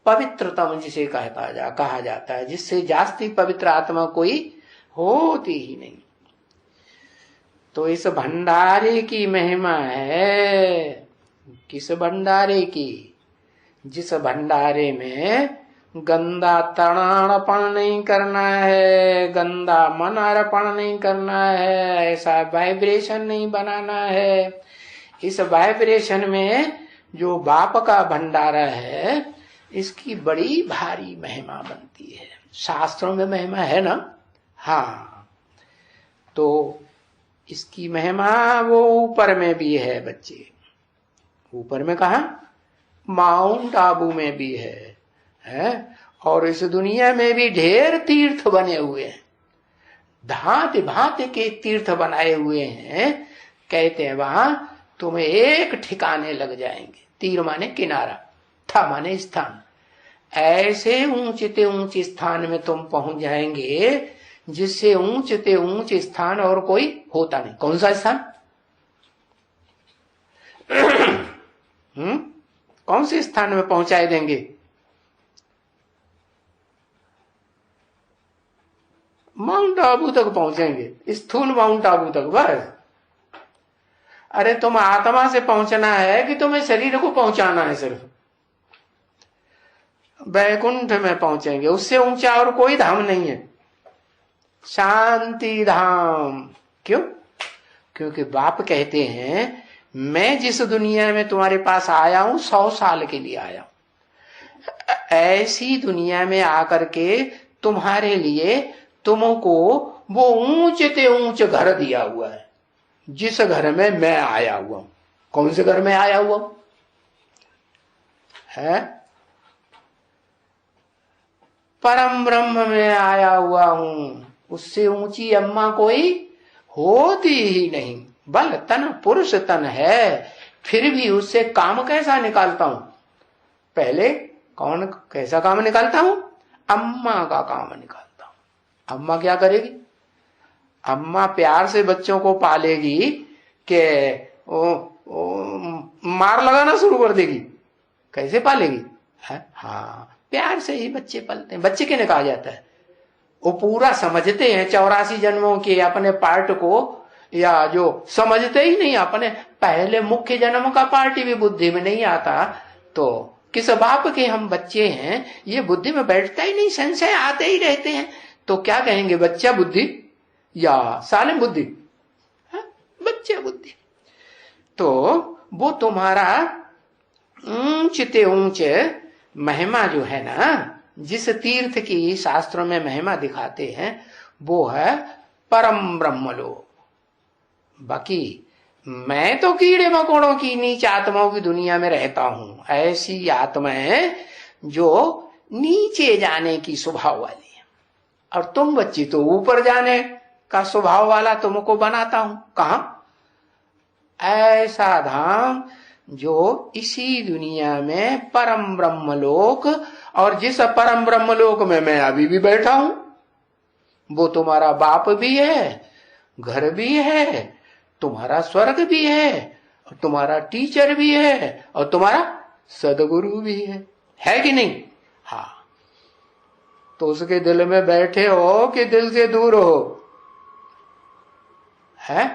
पवित्रतम जिसे कहा जाता है, जिससे जास्ती पवित्र आत्मा कोई होती ही नहीं। तो इस भंडारे की महिमा है। किस भंडारे की? जिस भंडारे में गंदा तणार्पण नहीं करना है, गंदा मन अर्पण नहीं करना है, ऐसा वाइब्रेशन नहीं बनाना है। इस वाइब्रेशन में जो बाप का भंडारा है, इसकी बड़ी भारी महिमा बनती है। शास्त्रों में महिमा है ना। हाँ, तो इसकी महिमा वो ऊपर में भी है बच्चे। ऊपर में कहा? माउंट आबू में भी है और इस दुनिया में भी ढेर तीर्थ बने हुए हैं, भांति भांति के तीर्थ बनाए हुए हैं। कहते हैं वहां तुम्हें एक ठिकाने लग जाएंगे। तीर माने किनारा, था माने स्थान। ऐसे ऊंचते ऊंचे स्थान में तुम पहुंच जाएंगे जिससे ऊंचते ऊंचे स्थान और कोई होता नहीं। कौन सा स्थान? कौन से स्थान में पहुंचाए देंगे? माउंट आबू तक पहुंचेंगे, स्थूल माउंट आबू तक बस। अरे तुम आत्मा से पहुंचना है कि तुम्हें शरीर को पहुंचाना है? सिर्फ वैकुंठ में पहुंचेंगे, उससे ऊंचा और कोई धाम नहीं है। शांति धाम। क्यों? क्योंकि बाप कहते हैं मैं जिस दुनिया में तुम्हारे पास आया हूं 100 साल के लिए आया हूं। ऐसी दुनिया में आकर के तुम्हारे लिए तुमको वो ऊंचते ऊंच घर दिया हुआ है, जिस घर में मैं आया हुआ हूं। कौन से घर में आया हुआ हूं? है परम ब्रह्म में आया हुआ हूं। उससे ऊंची अम्मा कोई होती ही नहीं। बल तन पुरुष तन है, फिर भी उससे काम कैसा निकालता हूं? पहले कौन कैसा काम निकालता हूं? अम्मा का काम निकालता हूं। अम्मा क्या करेगी? अम्मा प्यार से बच्चों को पालेगी कि मार लगाना शुरू कर देगी? कैसे पालेगी? हाँ, प्यार से ही बच्चे पलते हैं। बच्चे किन्हें कहा जाता है? वो पूरा समझते हैं 84 जन्मों के अपने पार्ट को, या जो समझते ही नहीं अपने पहले मुख्य जन्म का पार्ट भी बुद्धि में नहीं आता। तो किस बाप के हम बच्चे हैं, ये बुद्धि में बैठता ही नहीं, संशय आते ही रहते हैं। तो क्या कहेंगे? बच्चा बुद्धि या सालिम बुद्धि? बच्चा बुद्धि। तो वो तुम्हारा ऊंचते ऊंचे महिमा जो है ना, जिस तीर्थ की शास्त्रों में महिमा दिखाते हैं, वो है परम ब्रह्मलोक। बाकी मैं तो कीड़े मकोड़ों की नीच आत्माओं की दुनिया में रहता हूं। ऐसी आत्माएं जो नीचे जाने की स्वभाव वाली है, और तुम बच्ची तो ऊपर जाने का स्वभाव वाला तुमको बनाता हूं। कहां? ऐसा धाम जो इसी दुनिया में परम ब्रह्मलोक, और जिस परम ब्रह्मलोक में मैं अभी भी बैठा हूं, वो तुम्हारा बाप भी है, घर भी है, तुम्हारा स्वर्ग भी है, और तुम्हारा टीचर भी है, और तुम्हारा सदगुरु भी है कि नहीं? हाँ, तो उसके दिल में बैठे हो कि दिल से दूर हो? है?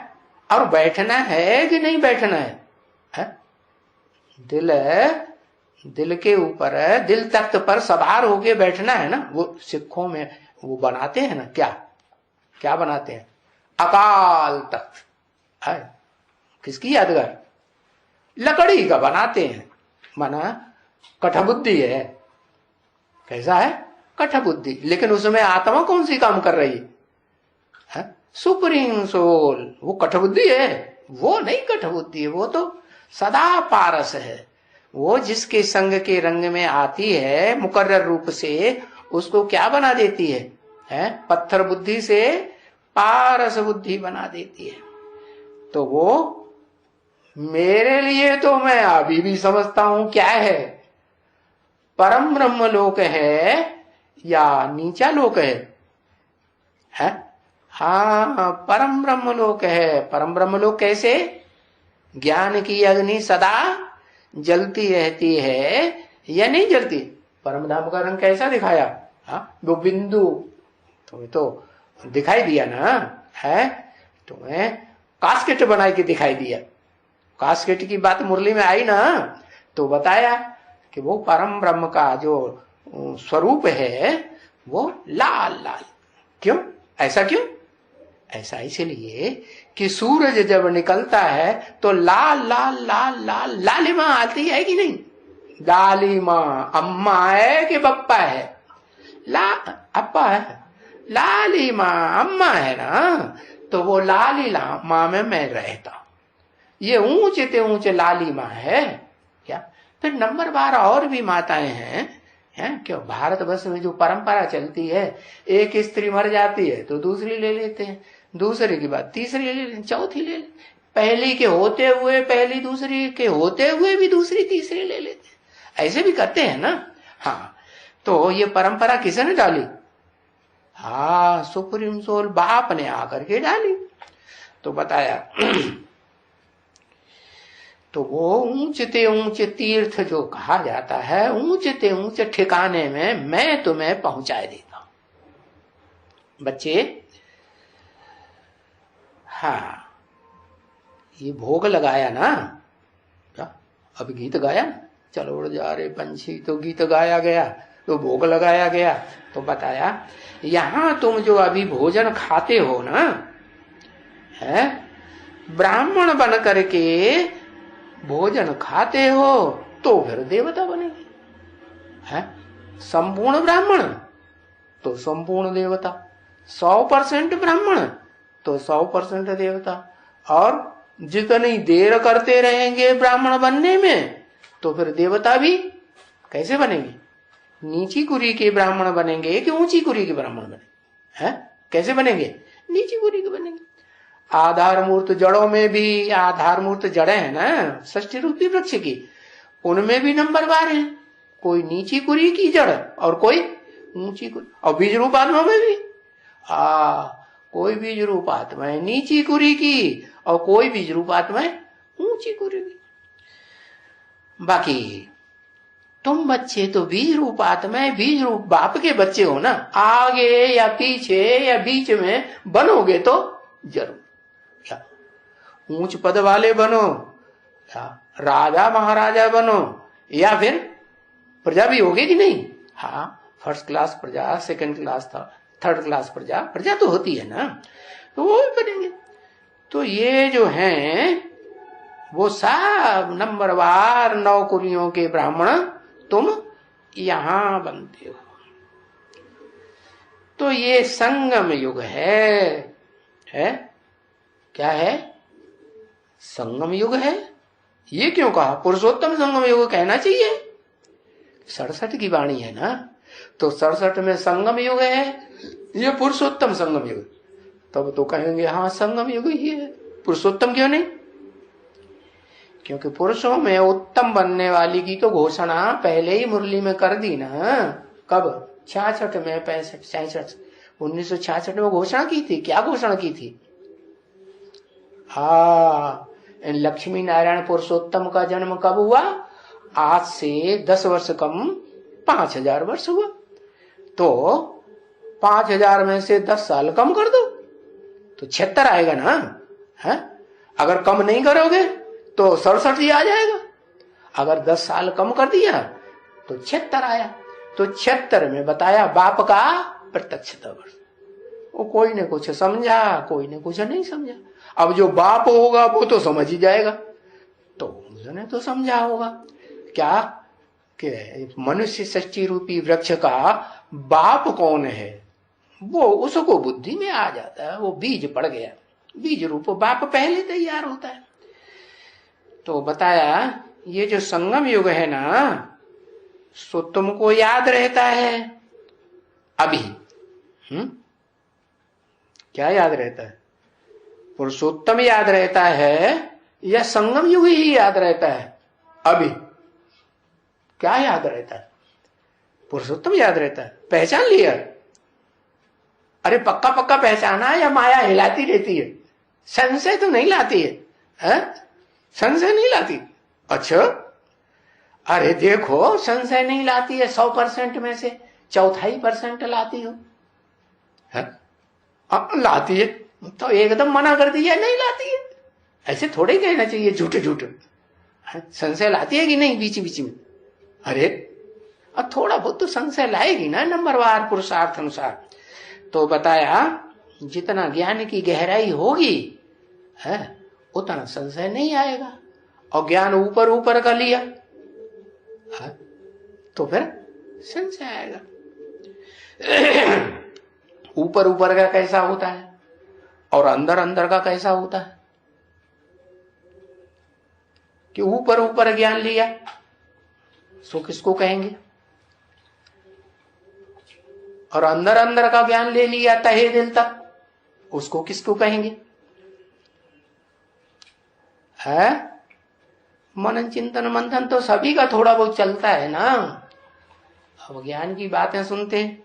और बैठना है कि नहीं बैठना है? दिल है, दिल के ऊपर है, दिल तख्त पर सवार होके बैठना है ना। वो सिखों में वो बनाते हैं ना, क्या क्या बनाते हैं? अकाल तख्त है। किसकी यादगार? लकड़ी का बनाते हैं, माना कठबुद्धि है। कैसा है? कठबुद्धि। लेकिन उसमें आत्मा कौन सी काम कर रही है? Supreme soul. वो कठबुद्धि है? वो नहीं कठबुद्धि है, वो तो सदा पारस है। वो जिसके संग के रंग में आती है मुकर्रर रूप से, उसको क्या बना देती है? पत्थर बुद्धि से पारस बुद्धि बना देती है। तो वो मेरे लिए तो मैं अभी भी समझता हूं क्या है, परम ब्रह्म लोक है या नीचा लोक है? हाँ, परम ब्रह्म लोक है। परम ब्रह्म लोक कैसे? ज्ञान की अग्नि सदा जलती रहती है या नहीं जलती? परम धाम का रंग कैसा दिखाया? हाँ, वो बिंदु तुम्हें तो दिखाई दिया ना, है? तुम्हें कास्केट बना के दिखाई दिया। कास्केट की बात मुरली में आई ना, तो बताया कि वो परम ब्रह्म का जो स्वरूप है वो लाल लाल। क्यों? ऐसा क्यों? ऐसा इसलिए कि सूरज जब निकलता है तो लाल लाल लाल लाल लालिमा आती है कि नहीं? लालिमा अम्मा है कि बप्पा है? अप्पा है। लालिमा अम्मा है ना, तो वो लालिमा में मैं रहता हूं। ये ऊंचे ते ऊंचे लालिमा है क्या? फिर नंबर 12 और भी माताएं हैं क्यों? भारत वर्ष में जो परंपरा चलती है, एक स्त्री मर जाती है तो दूसरी ले लेते हैं, दूसरे के बाद तीसरी ले लेते हैं, चौथी ले लेते, पहली के होते हुए पहली, दूसरी के होते हुए भी दूसरी तीसरी ले लेते हैं। ऐसे भी करते हैं ना। हाँ, तो ये परंपरा किसने डाली? हाँ, सुप्रीम सोल बाप ने आकर के डाली। तो बताया तो वो ऊंचते ऊंचे तीर्थ जो कहा जाता है, ऊंचते ऊंचे ठिकाने में मैं तुम्हें पहुंचाए देता हूं। बच्चे, हाँ, ये भोग लगाया ना, क्या अब गीत गाया? चलो उड़ जा रे पंछी, तो गीत गाया गया, तो भोग लगाया गया। तो बताया यहां तुम जो अभी भोजन खाते हो ना, है, ब्राह्मण बन करके भोजन खाते हो तो फिर देवता बनेंगे। है संपूर्ण ब्राह्मण तो संपूर्ण देवता, 100% ब्राह्मण तो 100% देवता। और जितनी देर करते रहेंगे ब्राह्मण बनने में तो फिर देवता भी कैसे बनेंगे? नीची कुरी के ब्राह्मण बनेंगे कि ऊंची कुरी के ब्राह्मण बनेंगे? हैं? कैसे बनेंगे? नीची कुरी के बनेंगे। आधार मूर्त जड़ों में भी, आधार मूर्त जड़े हैं ना षष्ठी रूपी वृक्ष की, उनमें भी नंबरवार है। कोई नीची कुरी की जड़ और कोई ऊंची कुरी। और बीज रूप आत्मा में भी कोई बीज रूप आत्मा है नीची कुरी की और कोई बीज रूप आत्मा है ऊंची कुरी की। बाकी तुम बच्चे तो बीज रूप आत्मा है, बीज रूप बाप के बच्चे हो ना। आगे या पीछे या बीच में बनोगे तो जरूर ऊंच पद वाले बनो, या राजा महाराजा बनो, या फिर प्रजा भी होगी कि नहीं? हाँ, फर्स्ट क्लास प्रजा, सेकंड क्लास था, थर्ड क्लास प्रजा, प्रजा तो होती है ना, तो वो भी बनेंगे। तो ये जो हैं वो सब नंबरवार नौकरियों के ब्राह्मण तुम यहां बनते हो। तो ये संगम युग है क्या है? संगम युग है। ये क्यों कहा? पुरुषोत्तम संगम युग कहना चाहिए। 67 की वाणी है ना, तो 67 में संगम युग है, ये पुरुषोत्तम संगम युग। तब तो कहेंगे हाँ संगम युग ही है, पुरुषोत्तम क्यों नहीं? क्योंकि पुरुषों में उत्तम बनने वाली की तो घोषणा पहले ही मुरली में कर दी ना। कब? 66 में, 65, 66, 1966 में घोषणा की थी। क्या घोषणा की थी? लक्ष्मी नारायण पुरुषोत्तम का जन्म कब हुआ? आज से 10 वर्ष कम 5000 वर्ष हुआ। तो 5000 में से 10 साल कम कर दो तो 76 आएगा ना, है? अगर कम नहीं करोगे तो 67 ही आ जाएगा। अगर 10 साल कम कर दिया तो 76 आया। तो 76 में बताया बाप का प्रत्यक्षता वर्ष। वो कोई ने कुछ समझा, कोई ने कुछ नहीं समझा। अब जो बाप होगा वो तो समझ ही जाएगा, तो उसने तो समझा होगा क्या कि मनुष्य षष्ठी रूपी वृक्ष का बाप कौन है, वो उसको बुद्धि में आ जाता है। वो बीज पड़ गया, बीज रूप बाप पहले तैयार होता है। तो बताया ये जो संगम युग है ना, सो तुमको याद रहता है अभी। क्या याद रहता है? पुरुषोत्तम याद रहता है या संगम युग ही याद रहता है? अभी क्या याद रहता है? पुरुषोत्तम याद रहता है। पहचान लिया? अरे पक्का पक्का पहचाना या माया हिलाती रहती है? संशय तो नहीं लाती है? संशय नहीं लाती? अच्छा, अरे देखो, संशय नहीं लाती है 100% में से 0.25% लाती हो है? लाती है तो एकदम मना कर दिया नहीं लाती है, ऐसे थोड़े ही कहना चाहिए झूठे झूठे। संशय लाती है कि नहीं बीच बीच में? अरे अब थोड़ा बहुत तो संशय लाएगी ना नंबरवार पुरुषार्थ अनुसार। तो बताया जितना ज्ञान की गहराई होगी है उतना संशय नहीं आएगा। और ज्ञान ऊपर ऊपर का लिया है तो फिर संशय आएगा। ऊपर ऊपर का कैसा होता है और अंदर अंदर का कैसा होता है? कि ऊपर ऊपर ज्ञान लिया सो किसको कहेंगे? और अंदर अंदर का ज्ञान ले लिया तहे दिल तक, उसको किसको कहेंगे? है मनन चिंतन मंथन तो सभी का थोड़ा बहुत चलता है ना। अब ज्ञान की बातें सुनते हैं,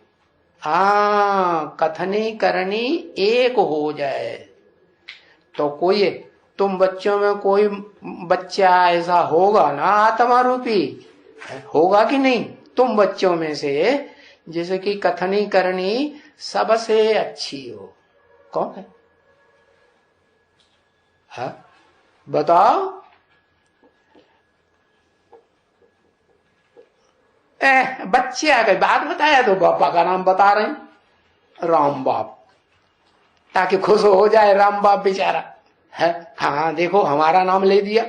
कथनी करनी एक हो जाए तो कोई तुम बच्चों में कोई बच्चा ऐसा होगा ना आत्मा रूपी, होगा कि नहीं? तुम बच्चों में से जैसे कि कथनी करनी सबसे अच्छी हो, कौन है? बताओ। बच्चे आ गए, बात बताया तो बापा का नाम बता रहे हैं, राम बाप, ताकि खुश हो जाए राम बाप बेचारा है। हाँ देखो हमारा नाम ले दिया।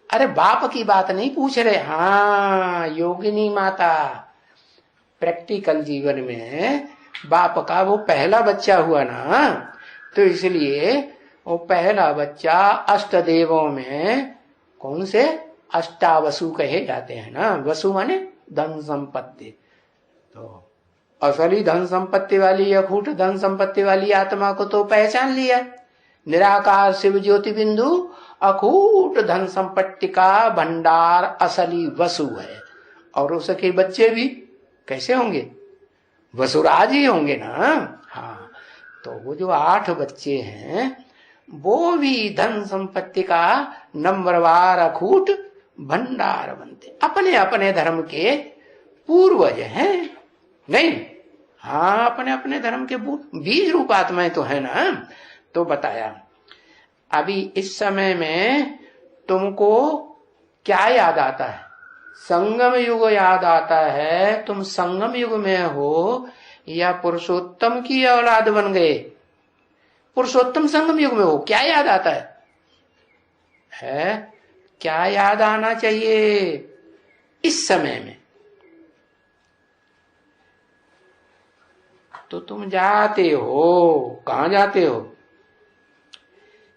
अरे बाप की बात नहीं पूछ रहे, हाँ योगिनी माता प्रैक्टिकल जीवन में बाप का वो पहला बच्चा हुआ ना, तो इसलिए वो पहला बच्चा अष्ट देवों में कौन से? अष्टावसु कहे जाते हैं ना। वसु माने धन संपत्ति। तो असली धन संपत्ति वाली अखूट धन संपत्ति वाली आत्मा को तो पहचान लिया। निराकार शिव ज्योति बिंदु अखूट धन संपत्ति का भंडार असली वसु है। और उसके बच्चे भी कैसे होंगे? वसुराज ही होंगे ना। हाँ, तो वो जो 8 बच्चे हैं वो भी धन संपत्ति का नंबरवार अखूट भंडार बनते, अपने अपने धर्म के पूर्वज हैं नहीं? हाँ, अपने अपने धर्म के बीज रूप आत्माएं तो है ना। तो बताया अभी इस समय में तुमको क्या याद आता है? संगम युग याद आता है। तुम संगम युग में हो या पुरुषोत्तम की औलाद बन गए? पुरुषोत्तम संगम युग में हो, क्या याद आता है? क्या याद आना चाहिए इस समय में? तो तुम जाते हो, कहां जाते हो?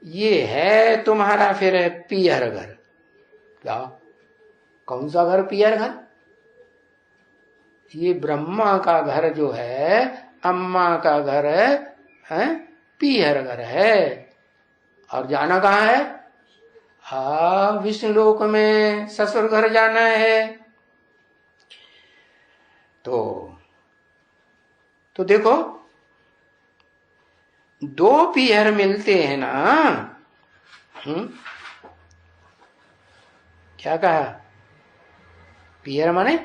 ये है तुम्हारा फिर पियर घर। क्या? कौन सा घर? पियर घर। ये ब्रह्मा का घर जो है, अम्मा का घर है, पियर घर है। और जाना कहाँ है? विष्णु लोक में ससुर घर जाना है। तो देखो 2 पियर मिलते हैं ना। क्या कहा? पियर माने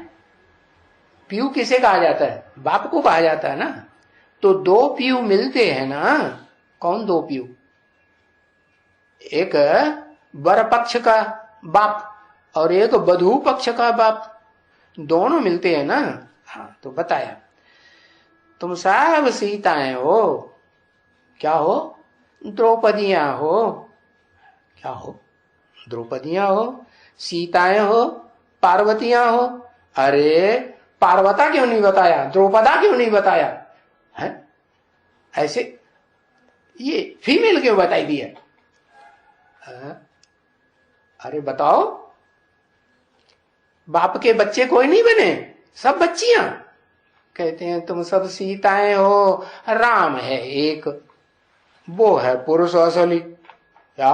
पीयू किसे कहा जाता है? बाप को कहा जाता है ना। तो 2 पीयू मिलते हैं ना। कौन 2 पीयू? एक वर पक्ष का बाप और एक वधू पक्ष का बाप, दोनों मिलते हैं ना। हाँ, तो बताया तुम सब सीताएं हो। क्या हो? द्रौपदियां हो। क्या हो? द्रौपदियां हो, सीताएं हो, पार्वतियां हो। अरे पार्वता क्यों नहीं बताया? द्रौपदा क्यों नहीं बताया है? ऐसे ये फीमेल क्यों बताई दिया? अरे बताओ, बाप के बच्चे कोई नहीं बने, सब बच्चियां। कहते हैं तुम सब सीताएं हो, राम है एक, वो है पुरुष असली। या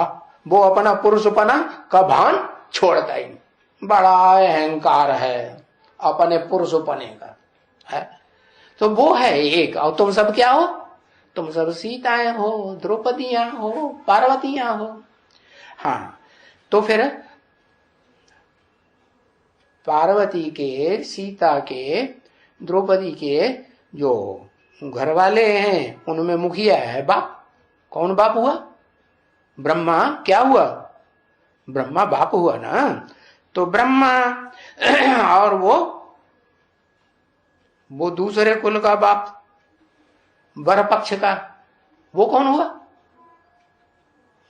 वो अपना पुरुषपना का भान छोड़ता ही नहीं, बड़ा अहंकार है अपने पुरुषपने का है। तो वो है एक, और तुम सब क्या हो? तुम सब सीताएं हो, द्रौपदियां हो, पार्वतियां हो। हाँ, तो फिर पार्वती के, सीता के, द्रौपदी के जो घर वाले हैं उनमें मुखिया है बाप। कौन बाप हुआ? ब्रह्मा। क्या हुआ? ब्रह्मा बाप हुआ ना। तो ब्रह्मा और वो दूसरे कुल का बाप, वर पक्ष का, वो कौन हुआ?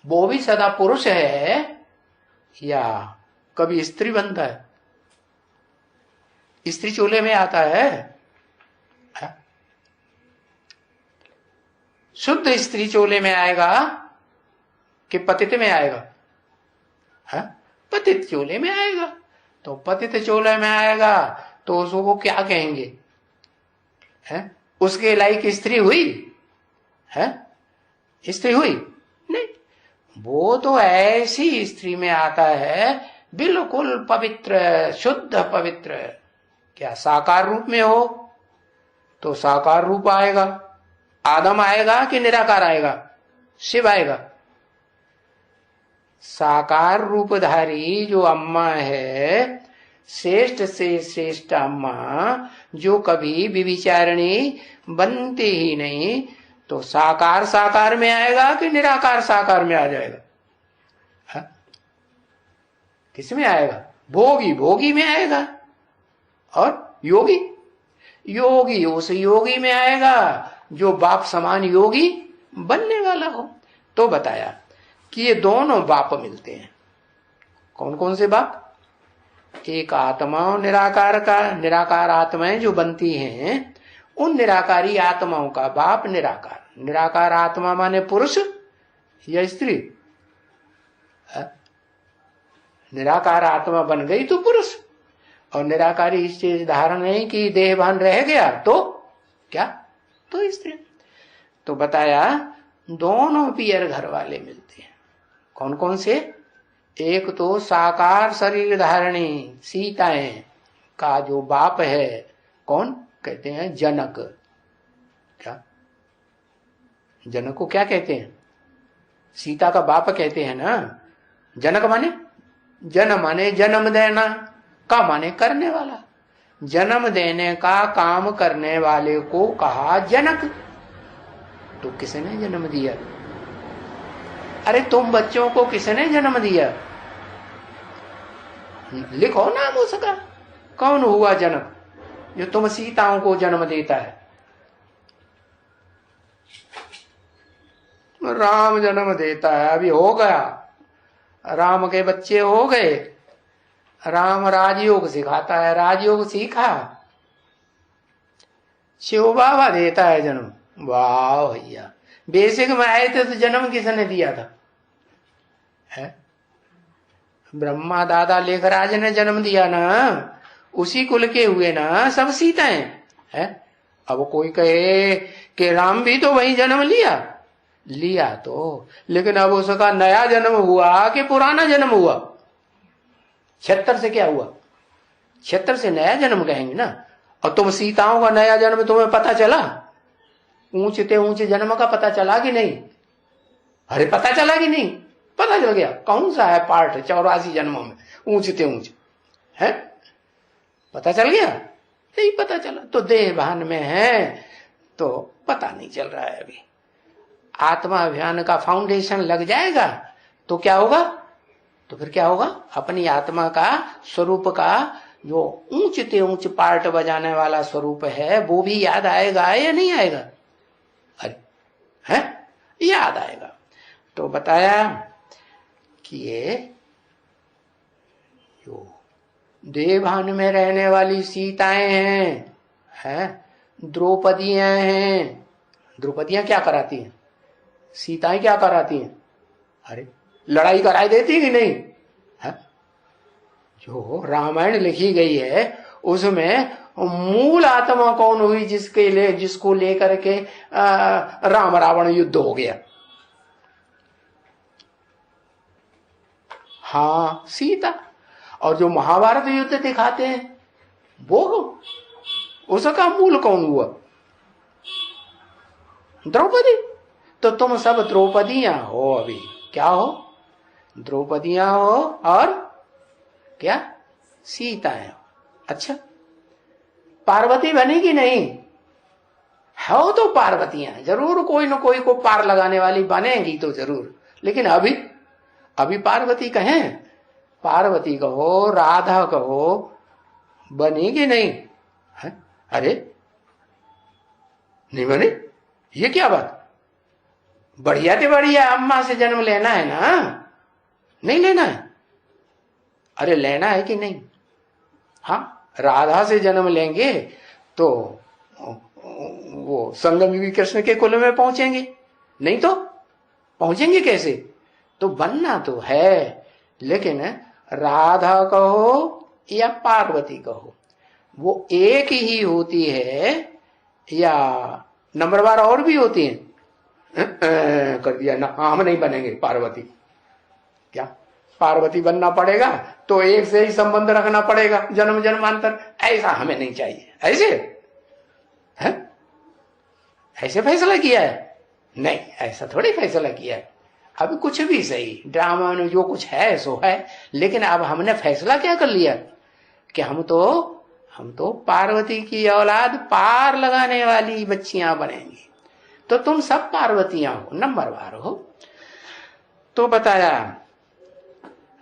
वो भी सदा पुरुष है या कभी स्त्री बनता है? स्त्री चोले में आता है? शुद्ध स्त्री चोले में आएगा कि पतित में आएगा? है? पतित चोले में आएगा। तो पतित चोले में आएगा तो उसको क्या कहेंगे? है? उसके लायक स्त्री हुई है? स्त्री हुई नहीं, वो तो ऐसी स्त्री में आता है बिल्कुल पवित्र, शुद्ध पवित्र। क्या साकार रूप में हो तो साकार रूप आएगा, आदम आएगा कि निराकार आएगा? शिव आएगा। साकार रूपधारी जो अम्मा है, श्रेष्ठ से श्रेष्ठ अम्मा, जो कभी विविचारणी बनती ही नहीं, तो साकार साकार में आएगा कि निराकार साकार में आ जाएगा? हा? किस में आएगा? भोगी भोगी में आएगा, और योगी योगी उस योगी में आएगा जो बाप समान योगी बनने वाला हो। तो बताया कि ये दोनों बाप मिलते हैं। कौन कौन से बाप? एक आत्मा और निराकार का, निराकार आत्माएं जो बनती हैं, उन निराकारी आत्माओं का बाप निराकार। निराकार आत्मा माने पुरुष या स्त्री? निराकार आत्मा बन गई तो पुरुष, और निराकारी चीज धारण नहीं की, देहभान रह गया तो क्या? तो स्त्री। तो बताया दोनों पियर घर वाले मिलते हैं। कौन कौन से? एक तो साकार शरीर धारणी सीताएं का जो बाप है, कौन? कहते हैं जनक। क्या जनक को क्या कहते हैं? सीता का बाप कहते हैं ना। जनक माने, जन माने जन्म देना, का माने करने वाला। जन्म देने का काम करने वाले को कहा जनक। तो किसने जन्म दिया? अरे तुम बच्चों को किसने जन्म दिया? लिखो नाम उसका। कौन हुआ जनक जो तुम सीताओं को जन्म देता है? राम जन्म देता है। अभी हो गया, राम के बच्चे हो गए। राम राजयोग सिखाता है, राजयोग सीखा, शिव बाबा देता है जन्म। वाह भैया, बेसिक में आए थे तो जन्म किसने दिया था? है ब्रह्मा दादा लेखराज ने जन्म दिया ना, उसी कुल के हुए ना सब सीताएं है। अब कोई कहे कि राम भी तो वही जन्म लिया तो, लेकिन अब उसका नया जन्म हुआ कि पुराना जन्म हुआ? 76 से क्या हुआ? 76 से नया जन्म कहेंगे ना। और तुम सीताओं का नया जन्म तुम्हें पता चला? ऊंचते ऊंचे जन्म का पता चला कि नहीं? अरे पता चला कि नहीं? पता चल गया। कौन सा है पार्ट 84 जन्मों में ऊंचते ऊंचे है? पता चल गया? नहीं पता चला तो देह भान में है तो पता नहीं चल रहा है। अभी आत्मा अभियान का फाउंडेशन लग जाएगा तो क्या होगा? तो फिर क्या होगा? अपनी आत्मा का स्वरूप का जो ऊंचते ऊंच पार्ट बजाने वाला स्वरूप है वो भी याद आएगा या नहीं आएगा? अरे है याद आएगा। तो बताया कि ये जो देवभान में रहने वाली सीताएं हैं, द्रौपदियां हैं। द्रौपदियां क्या कराती हैं? सीताएं क्या कराती हैं? अरे लड़ाई कराई देती कि नहीं है? जो रामायण लिखी गई है उसमें और मूल आत्मा कौन हुई जिसको लेकर के राम रावण युद्ध हो गया? हाँ, सीता। और जो महाभारत युद्ध दिखाते हैं वो, उसका मूल कौन हुआ? द्रौपदी। तो तुम सब द्रौपदियां हो। अभी क्या हो? द्रौपदियां हो और क्या? सीताएं हो। अच्छा, पार्वती बनेगी नहीं? हो तो पार्वतियां जरूर कोई न कोई को पार लगाने वाली बनेगी तो जरूर। लेकिन अभी पार्वती कहें, पार्वती कहो, राधा कहो, बनेगी नहीं है? अरे नहीं बने, ये क्या बात? बढ़िया से बढ़िया अम्मा से जन्म लेना है ना, नहीं लेना है? अरे लेना है कि नहीं? हाँ, राधा से जन्म लेंगे तो वो संगम कृष्ण के कुल में पहुंचेंगे, नहीं तो पहुंचेंगे कैसे? तो बनना तो है, लेकिन राधा कहो या पार्वती कहो, वो एक ही होती है या नंबरवार और भी होती हैं? कर दिया ना, हम नहीं बनेंगे पार्वती। क्या पार्वती बनना पड़ेगा तो एक से ही संबंध रखना पड़ेगा जन्म जन्मांतर? ऐसा हमें नहीं चाहिए। ऐसे है? ऐसे फैसला किया है? नहीं, ऐसा थोड़ी फैसला किया है। अभी कुछ भी सही, ड्रामा में जो कुछ है सो है, लेकिन अब हमने फैसला क्या कर लिया कि हम तो पार्वती की औलाद पार लगाने वाली बच्चियां बनेंगी। तो तुम सब पार्वतियां हो, नंबरवार हो। तो बताया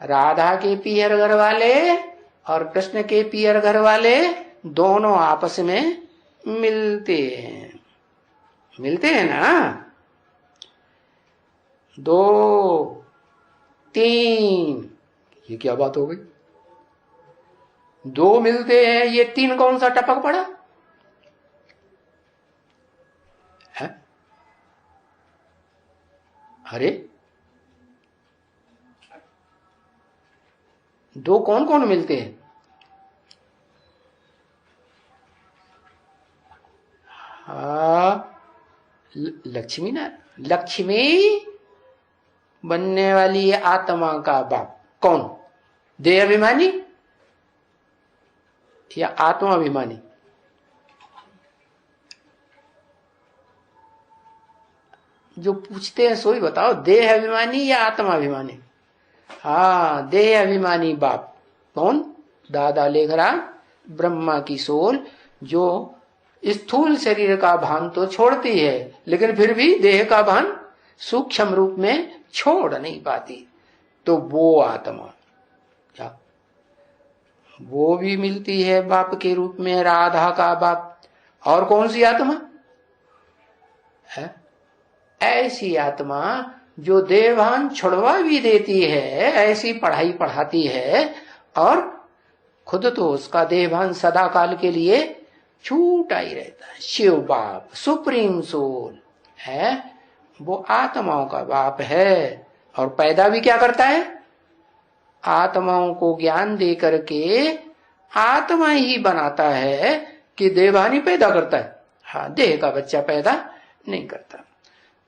राधा के पियर घर वाले और कृष्ण के पियर घर वाले दोनों आपस में मिलते हैं ना? 2 3, ये क्या बात हो गई? 2 मिलते हैं, ये 3 कौन सा टपक पड़ा है? अरे 2 कौन कौन मिलते हैं? लक्ष्मी बनने वाली आत्मा का बाप कौन? देह अभिमानी या आत्मा अभिमानी? जो पूछते हैं सोई बताओ, देह अभिमानी या आत्मा अभिमानी? हाँ, देह अभिमानी बाप कौन? दादा लेखराज ब्रह्मा की सोल, जो स्थूल शरीर का भान तो छोड़ती है लेकिन फिर भी देह का भान सूक्ष्म रूप में छोड़ नहीं पाती। तो वो आत्मा क्या वो भी मिलती है बाप के रूप में, राधा का बाप। और कौन सी आत्मा है? ऐसी आत्मा जो देहभान छुड़वा भी देती है, ऐसी पढ़ाई पढ़ाती है और खुद तो उसका देहभान सदा काल के लिए छूटा ही रहता है। शिव बाप सुप्रीम सोल है, वो आत्माओं का बाप है। और पैदा भी क्या करता है? आत्माओं को ज्ञान दे करके आत्मा ही बनाता है कि देहभान ही पैदा करता है। हाँ, देह का बच्चा पैदा नहीं करता।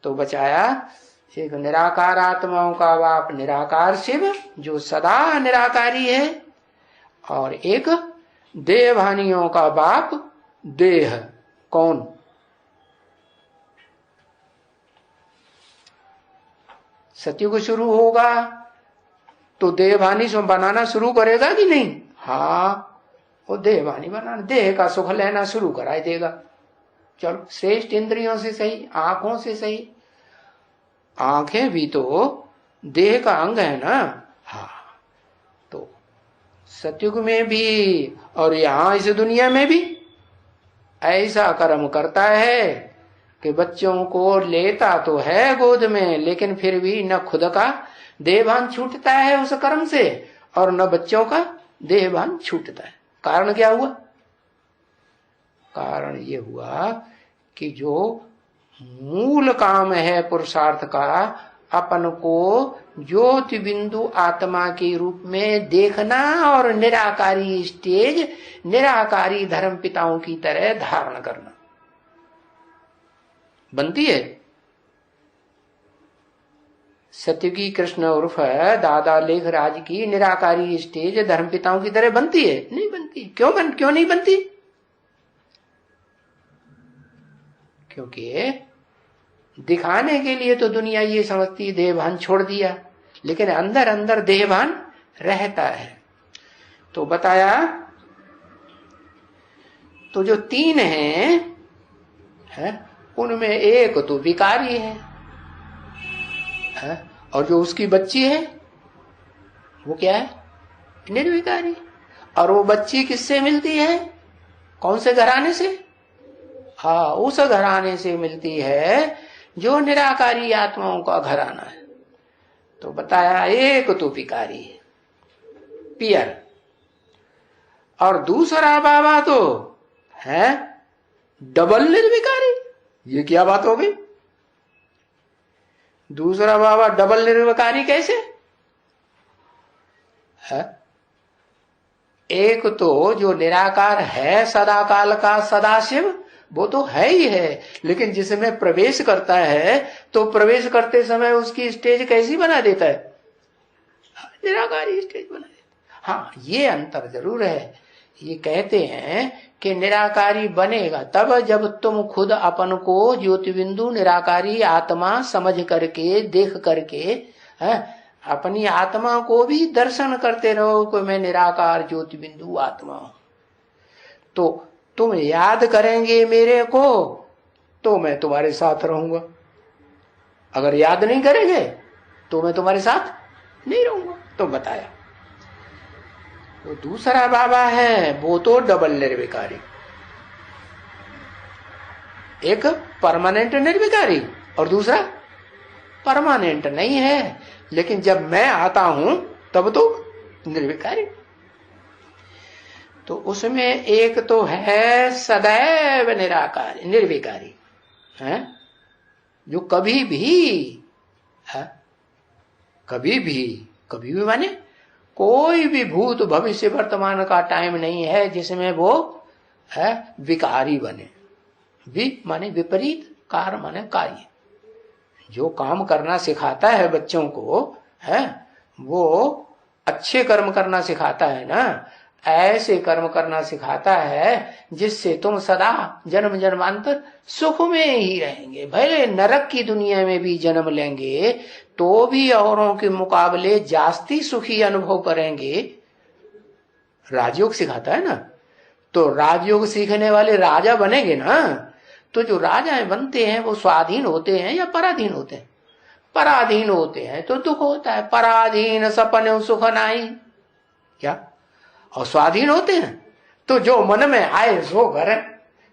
तो बचाया एक निराकार आत्माओं का बाप निराकार शिव जो सदा निराकारी है, और एक देहभानियों का बाप देह कौन? सतयुग शुरू होगा तो देहभानी से बनाना शुरू करेगा कि नहीं? हाँ, वो देहभानी बनाना, देह का सुख लेना शुरू कराई देगा। चलो, श्रेष्ठ इंद्रियों से सही, आंखों से सही। आंखें भी तो देह का अंग है ना। हाँ, तो सतयुग में भी और यहां इस दुनिया में भी ऐसा कर्म करता है कि बच्चों को लेता तो है गोद में, लेकिन फिर भी न खुद का देहभान छूटता है उस कर्म से और न बच्चों का देहभान छूटता है। कारण क्या हुआ? कारण ये हुआ कि जो मूल काम है पुरुषार्थ का अपन को ज्योति बिंदु आत्मा के रूप में देखना और निराकारी स्टेज, निराकारी धर्म पिताओं की तरह धारण करना। बनती है? सत्यकी कृष्ण उर्फ दादा लेखराज की निराकारी स्टेज धर्म पिताओं की तरह बनती है? नहीं बनती। क्यों नहीं बनती? क्योंकि दिखाने के लिए तो दुनिया ये समझती देहभान छोड़ दिया, लेकिन अंदर अंदर देहभान रहता है। तो बताया, तो जो तीन है उनमें एक तो विकारी है, और जो उसकी बच्ची है वो क्या है? निर्विकारी। और वो बच्ची किससे मिलती है? कौन से घराने से? हाँ, उस घराने से मिलती है जो निराकारी आत्माओं का घराना है। तो बताया एक तो विकारी है, पियर, और दूसरा बाबा तो है डबल निर्विकारी। ये क्या बात हो गई? दूसरा बाबा डबल निर्विकारी कैसे है? एक तो जो निराकार है सदाकाल का सदाशिव, वो तो है ही है, लेकिन जिसमें प्रवेश करता है तो प्रवेश करते समय उसकी स्टेज कैसी बना देता है? निराकारी स्टेज बना देता। हाँ, ये अंतर जरूर है। ये कहते हैं कि निराकारी बनेगा तब जब तुम खुद अपन को ज्योति बिंदु निराकारी आत्मा समझ करके, देख करके अपनी आत्मा को भी दर्शन करते रहो कि मैं निराकार ज्योति बिंदु आत्मा हूं। तो तुम याद करेंगे मेरे को तो मैं तुम्हारे साथ रहूंगा, अगर याद नहीं करेंगे तो मैं तुम्हारे साथ नहीं रहूंगा। तो बताया वो दूसरा बाबा है वो तो डबल निर्विकारी, एक परमानेंट निर्विकारी और दूसरा परमानेंट नहीं है, लेकिन जब मैं आता हूं तब तो निर्विकारी। तो उसमें एक तो है सदैव निराकार निर्विकारी है, जो कभी भी माने कोई भी भूत भविष्य वर्तमान का टाइम नहीं है जिसमें वो है विकारी बने। माने विपरीत, कार माने कार्य। जो काम करना सिखाता है बच्चों को है वो अच्छे कर्म करना सिखाता है ना, ऐसे कर्म करना सिखाता है जिससे तुम सदा जन्म जन्मांतर सुख में ही रहेंगे। भले नरक की दुनिया में भी जन्म लेंगे तो भी औरों के मुकाबले जास्ती सुखी अनुभव करेंगे। राजयोग सिखाता है ना, तो राजयोग सीखने वाले राजा बनेंगे ना। तो जो राजा बनते हैं वो स्वाधीन होते हैं या पराधीन होते हैं? पराधीन होते हैं तो दुख होता है। पराधीन सपने सुख नाई, क्या? और स्वाधीन होते हैं तो जो मन में आए सो करें,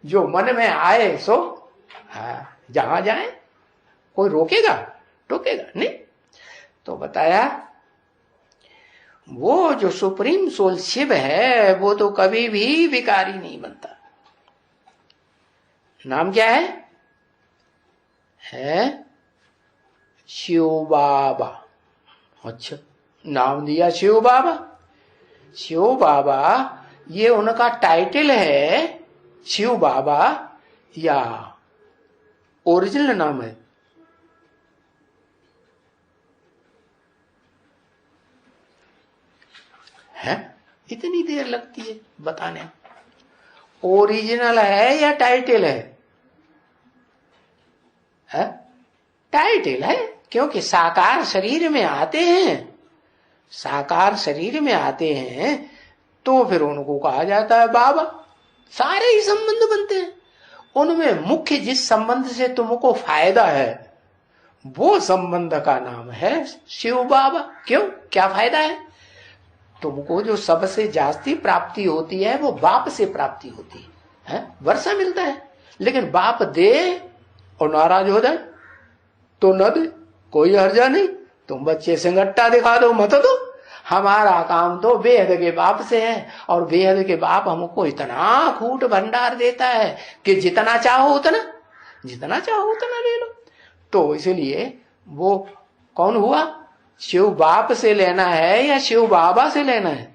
जो मन में आए सो जहां जाए, कोई रोकेगा टोकेगा नहीं। तो बताया वो जो सुप्रीम सोल शिव है वो तो कभी भी विकारी नहीं बनता। नाम क्या है शिव बाबा। अच्छा, नाम दिया शिव बाबा। शिव बाबा ये उनका टाइटल है शिव बाबा या ओरिजिनल नाम है? इतनी देर लगती है बताने। ओरिजिनल है या टाइटल है? टाइटल है, क्योंकि साकार शरीर में आते हैं, साकार शरीर में आते हैं तो फिर उनको कहा जाता है बाबा। सारे ही संबंध बनते हैं, उनमें मुख्य जिस संबंध से तुमको फायदा है वो संबंध का नाम है शिव बाबा। क्यों, क्या फायदा है? तुमको जो सबसे जास्ती प्राप्ति होती है वो बाप से प्राप्ति होती है, वर्षा मिलता है। लेकिन बाप दे और नाराज हो जाए तो न दे, कोई हर्जा नहीं। तुम बच्चे से गट्टा दिखा दो मत दो, हमारा काम तो बेहद के बाप से है, और बेहद के बाप हमको इतना खूट भंडार देता है कि जितना चाहो उतना ले लो। तो इसलिए वो कौन हुआ? शिव बाप से लेना है या शिव बाबा से लेना है?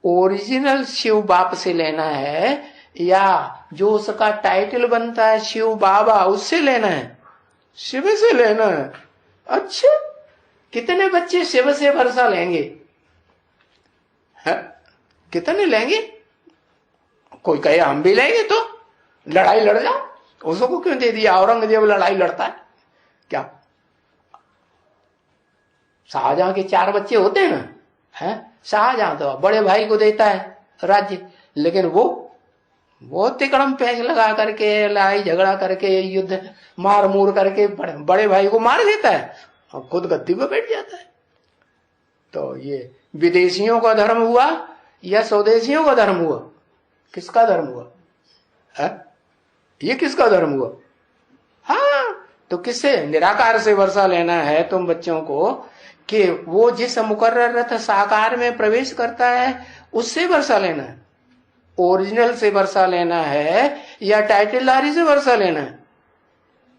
ओरिजिनल शिव बाप से लेना है या जो उसका टाइटल बनता है शिव बाबा उससे लेना है? शिव से लेना है। अच्छा, कितने बच्चे शिव से वर्षा लेंगे? है? कितने लेंगे? कोई कहे हम भी लेंगे, तो लड़ाई लड़ जाओ। उसको क्यों दे दिया? औरंगजेब लड़ाई लड़ता है क्या? शाहजहां के 4 बच्चे होते हैं ना, है? शाहजहां तो बड़े भाई को देता है राज्य, लेकिन वो तिकड़म पैंच लगा करके लड़ाई झगड़ा करके युद्ध मार मूर करके बड़े भाई को मार देता है और खुद गद्दी पे बैठ जाता है। तो ये विदेशियों का धर्म हुआ या स्वदेशियों का धर्म हुआ? किसका धर्म हुआ है? ये किसका धर्म हुआ? हाँ, तो किससे? निराकार से वर्षा लेना है तुम बच्चों को कि वो जिस मुकर्रर रथ साकार में प्रवेश करता है उससे वर्षा लेना है? ओरिजिनल से वर्षा लेना है या टाइटलदारी से वर्षा लेना है?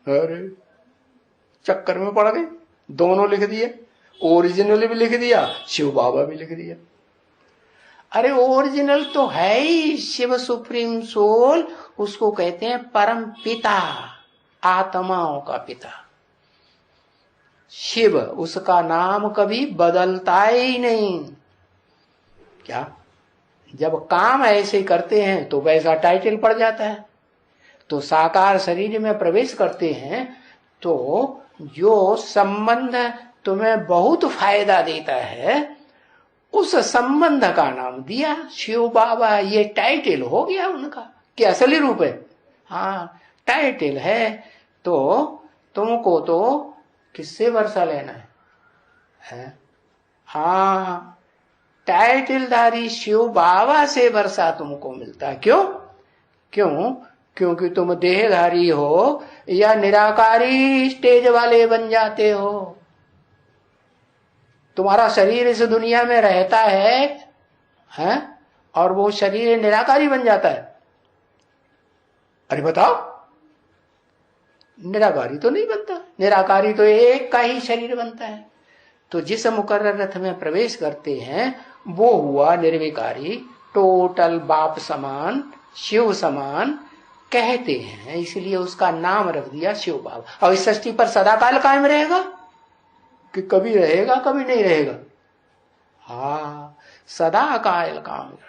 अरे चक्कर में पड़ गए, दोनों लिख दिए, ओरिजिनल भी लिख दिया, शिव बाबा भी लिख दिया। अरे ओरिजिनल तो है ही शिव सुप्रीम सोल, उसको कहते हैं परम पिता, आत्माओं का पिता शिव। उसका नाम कभी बदलता ही नहीं। क्या? जब काम ऐसे करते हैं तो वैसा टाइटल पड़ जाता है। तो साकार शरीर में प्रवेश करते हैं तो जो संबंध तुम्हें बहुत फायदा देता है उस संबंध का नाम दिया शिव बाबा। ये टाइटल हो गया उनका कि असली रूप है। हाँ, टाइटल है। तो तुमको तो किससे वर्षा लेना है? हाँ, टाइटलधारी शिव बाबा से वर्षा तुमको मिलता है। क्यों? क्योंकि तुम देहधारी हो या निराकारी स्टेज वाले बन जाते हो। तुम्हारा शरीर इस दुनिया में रहता है और वो शरीर निराकारी बन जाता है। अरे बताओ, निराकारी तो नहीं बनता, निराकारी तो एक का ही शरीर बनता है। तो जिस मुकर्रर रथ में प्रवेश करते हैं वो हुआ निर्विकारी, टोटल बाप समान, शिव समान कहते हैं, इसलिए उसका नाम रख दिया शिव बाबा। और इस सृष्टि पर सदाकाल कायम रहेगा कि कभी रहेगा कभी नहीं रहेगा? हाँ, सदा काल काम रहेगा।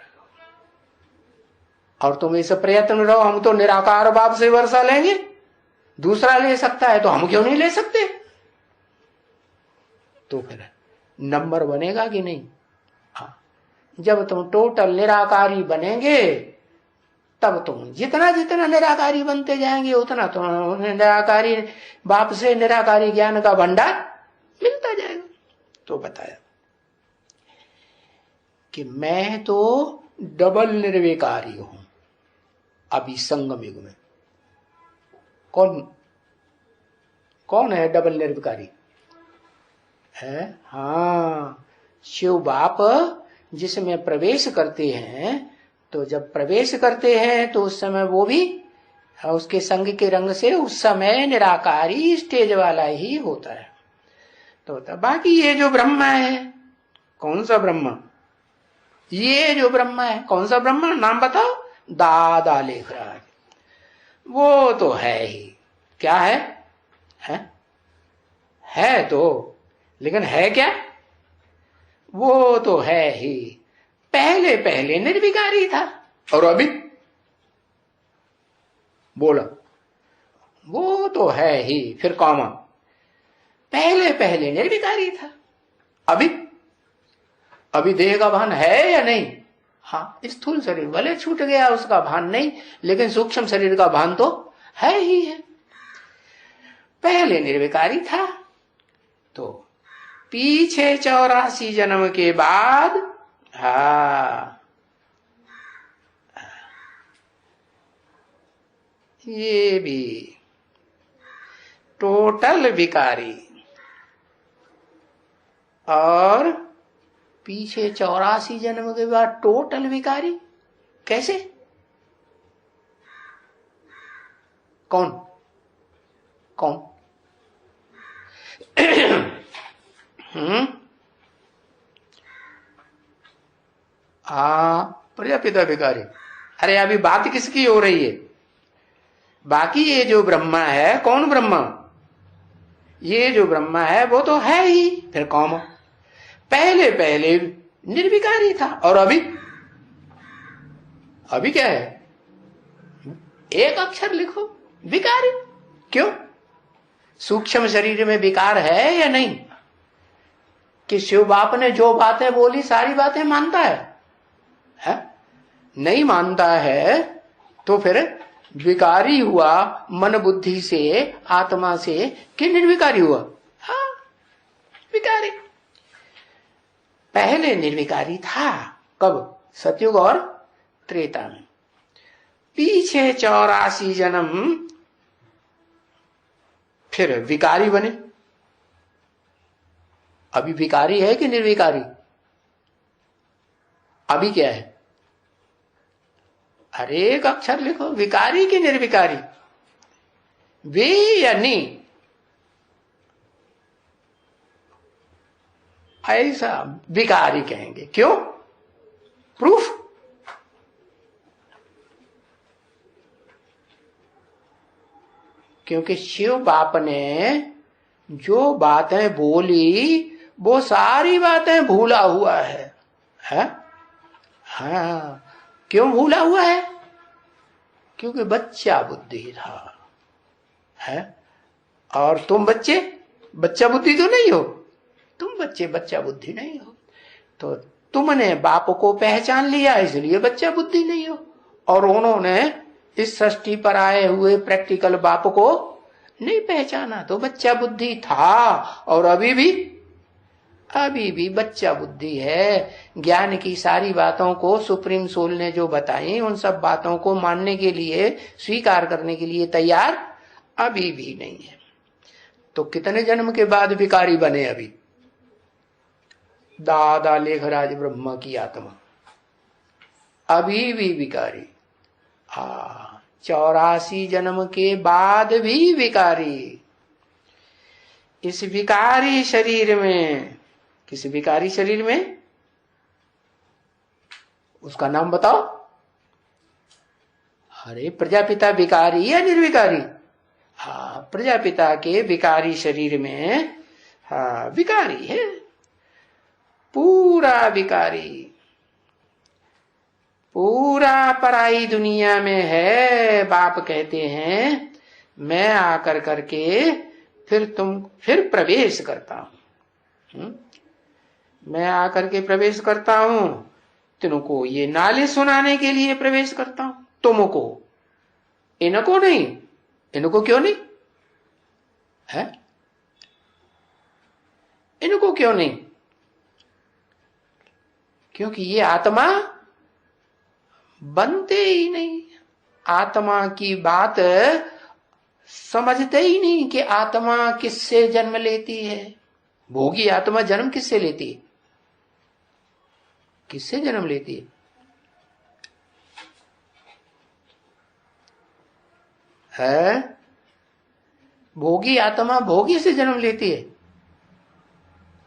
और तुम इस प्रयत्न रहो हम तो निराकार बाप से वर्षा लेंगे, दूसरा ले सकता है तो हम क्यों नहीं ले सकते? तो फिर नंबर बनेगा कि नहीं? हाँ, जब तुम टोटल निराकारी बनेंगे तब तुम जितना जितना निराकारी बनते जाएंगे उतना तुम निराकारी बाप से निराकारी ज्ञान का भंडार मिलता जाएगा। तो बताया कि मैं तो डबल निर्विकारी हूं अभी संगम युग में। कौन है डबल निर्विकारी? है हाँ, शिव बाप जिसमें प्रवेश करते हैं। तो जब प्रवेश करते हैं तो उस समय वो भी उसके संग के रंग से उस समय निराकारी स्टेज वाला ही होता है। तो बाकी ये जो ब्रह्मा है, कौन सा ब्रह्मा? ये जो ब्रह्मा है कौन सा ब्रह्मा? नाम बताओ। दादा लिख रहा है। वो तो है ही। क्या है तो, लेकिन है क्या? वो तो है ही, पहले पहले निर्विकारी था। और अभी बोला वो तो है ही, फिर कौमा, पहले पहले निर्विकारी था। अभी देह का भान है या नहीं? हाँ, स्थूल शरीर भले छूट गया, उसका भान नहीं, लेकिन सूक्ष्म शरीर का भान तो है ही है। पहले निर्विकारी था तो पीछे 84 जन्म के बाद ये भी टोटल विकारी और पीछे 84 जन्म के बाद टोटल विकारी। कैसे? कौन? प्रजापिता भिखारी। अरे अभी बात किसकी हो रही है? बाकी ये जो ब्रह्मा है, कौन ब्रह्मा? ये जो ब्रह्मा है वो तो है ही, फिर कौन? पहले पहले निर्विकारी था, और अभी क्या है? एक अक्षर लिखो, विकारी। क्यों? सूक्ष्म शरीर में विकार है या नहीं? कि शिव बाप ने जो बातें बोली सारी बातें मानता है? नहीं मानता है तो फिर विकारी हुआ मन बुद्धि से, आत्मा से, कि निर्विकारी हुआ? हाँ, विकारी। पहले निर्विकारी था। कब? सतयुग और त्रेता में। पीछे 84 जन्म फिर विकारी बने। अभी विकारी है कि निर्विकारी? अभी क्या है? अरे एक अक्षर लिखो, विकारी कि निर्विकारी? वे या नहीं? ऐसा विकारी कहेंगे। क्यों? प्रूफ? क्योंकि शिव बाप ने जो बातें बोली वो सारी बातें भूला हुआ है? हाँ। क्यों भूला हुआ है? क्योंकि बच्चा बुद्धि था। है? और तुम बच्चे बच्चा बुद्धि तो नहीं हो। तुम बच्चे बच्चा बुद्धि नहीं हो। तो तुमने बाप को पहचान लिया, इसलिए बच्चा बुद्धि नहीं हो। और उन्होंने इस सृष्टि पर आए हुए प्रैक्टिकल बाप को नहीं पहचाना, तो बच्चा बुद्धि था। और अभी भी बच्चा बुद्धि है। ज्ञान की सारी बातों को सुप्रीम सोल ने जो बताई, उन सब बातों को मानने के लिए, स्वीकार करने के लिए तैयार अभी भी नहीं है। तो कितने जन्म के बाद विकारी बने? अभी दादा लेखराज ब्रह्मा की आत्मा अभी भी विकारी। 84 जन्म के बाद भी विकारी। इस विकारी शरीर में, किस विकारी शरीर में? उसका नाम बताओ। अरे प्रजापिता विकारी या निर्विकारी? हाँ, प्रजापिता के विकारी शरीर में हाँ विकारी है, पूरा विकारी, पूरा पराई दुनिया में है। बाप कहते हैं मैं आकर करके फिर प्रवेश करता हूं। मैं आकर के प्रवेश करता हूं, तुमको ये नाले सुनाने के लिए प्रवेश करता हूं। तुमको, इनको नहीं। इनको क्यों नहीं है? इनको क्यों नहीं? क्योंकि ये आत्मा बनते ही नहीं। आत्मा की बात समझते ही नहीं कि आत्मा किससे जन्म लेती है। भोगी आत्मा जन्म किससे लेती है? किससे जन्म लेती है? भोगी आत्मा भोगी से जन्म लेती है।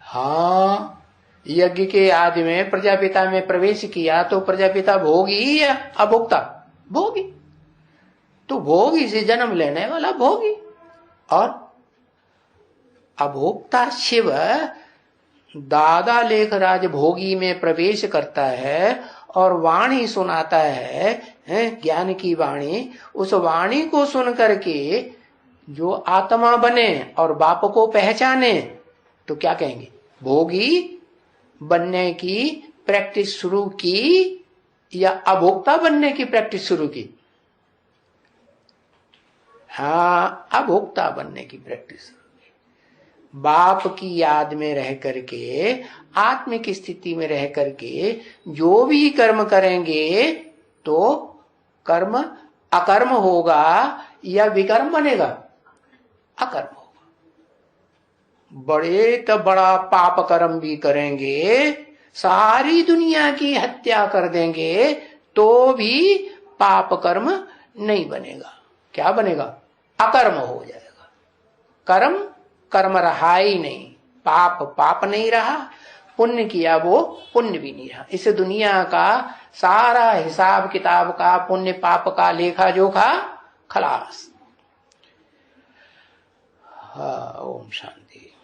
हाँ, यज्ञ के आदि में प्रजापिता में प्रवेश किया तो प्रजापिता भोगी या अभोक्ता? भोगी। तो भोगी से जन्म लेने वाला भोगी, और अभोक्ता शिव दादा लेखराज भोगी में प्रवेश करता है और वाणी सुनाता है, ज्ञान की वाणी। उस वाणी को सुन करके जो आत्मा बने और बाप को पहचाने तो क्या कहेंगे? भोगी बनने की प्रैक्टिस शुरू की या अभोक्ता बनने की प्रैक्टिस शुरू की? हाँ, अभोक्ता बनने की प्रैक्टिस। बाप की याद में रह करके, आत्मिक स्थिति में रह करके जो भी कर्म करेंगे तो कर्म अकर्म होगा या विकर्म बनेगा? अकर्म होगा। बड़े तो बड़ा पाप कर्म भी करेंगे, सारी दुनिया की हत्या कर देंगे तो भी पाप कर्म नहीं बनेगा। क्या बनेगा? अकर्म हो जाएगा। कर्म रहा ही नहीं। पाप पाप नहीं रहा, पुण्य किया वो पुण्य भी नहीं रहा। इस दुनिया का सारा हिसाब किताब का, पुण्य पाप का लेखा जोखा खलास। ओम शांति।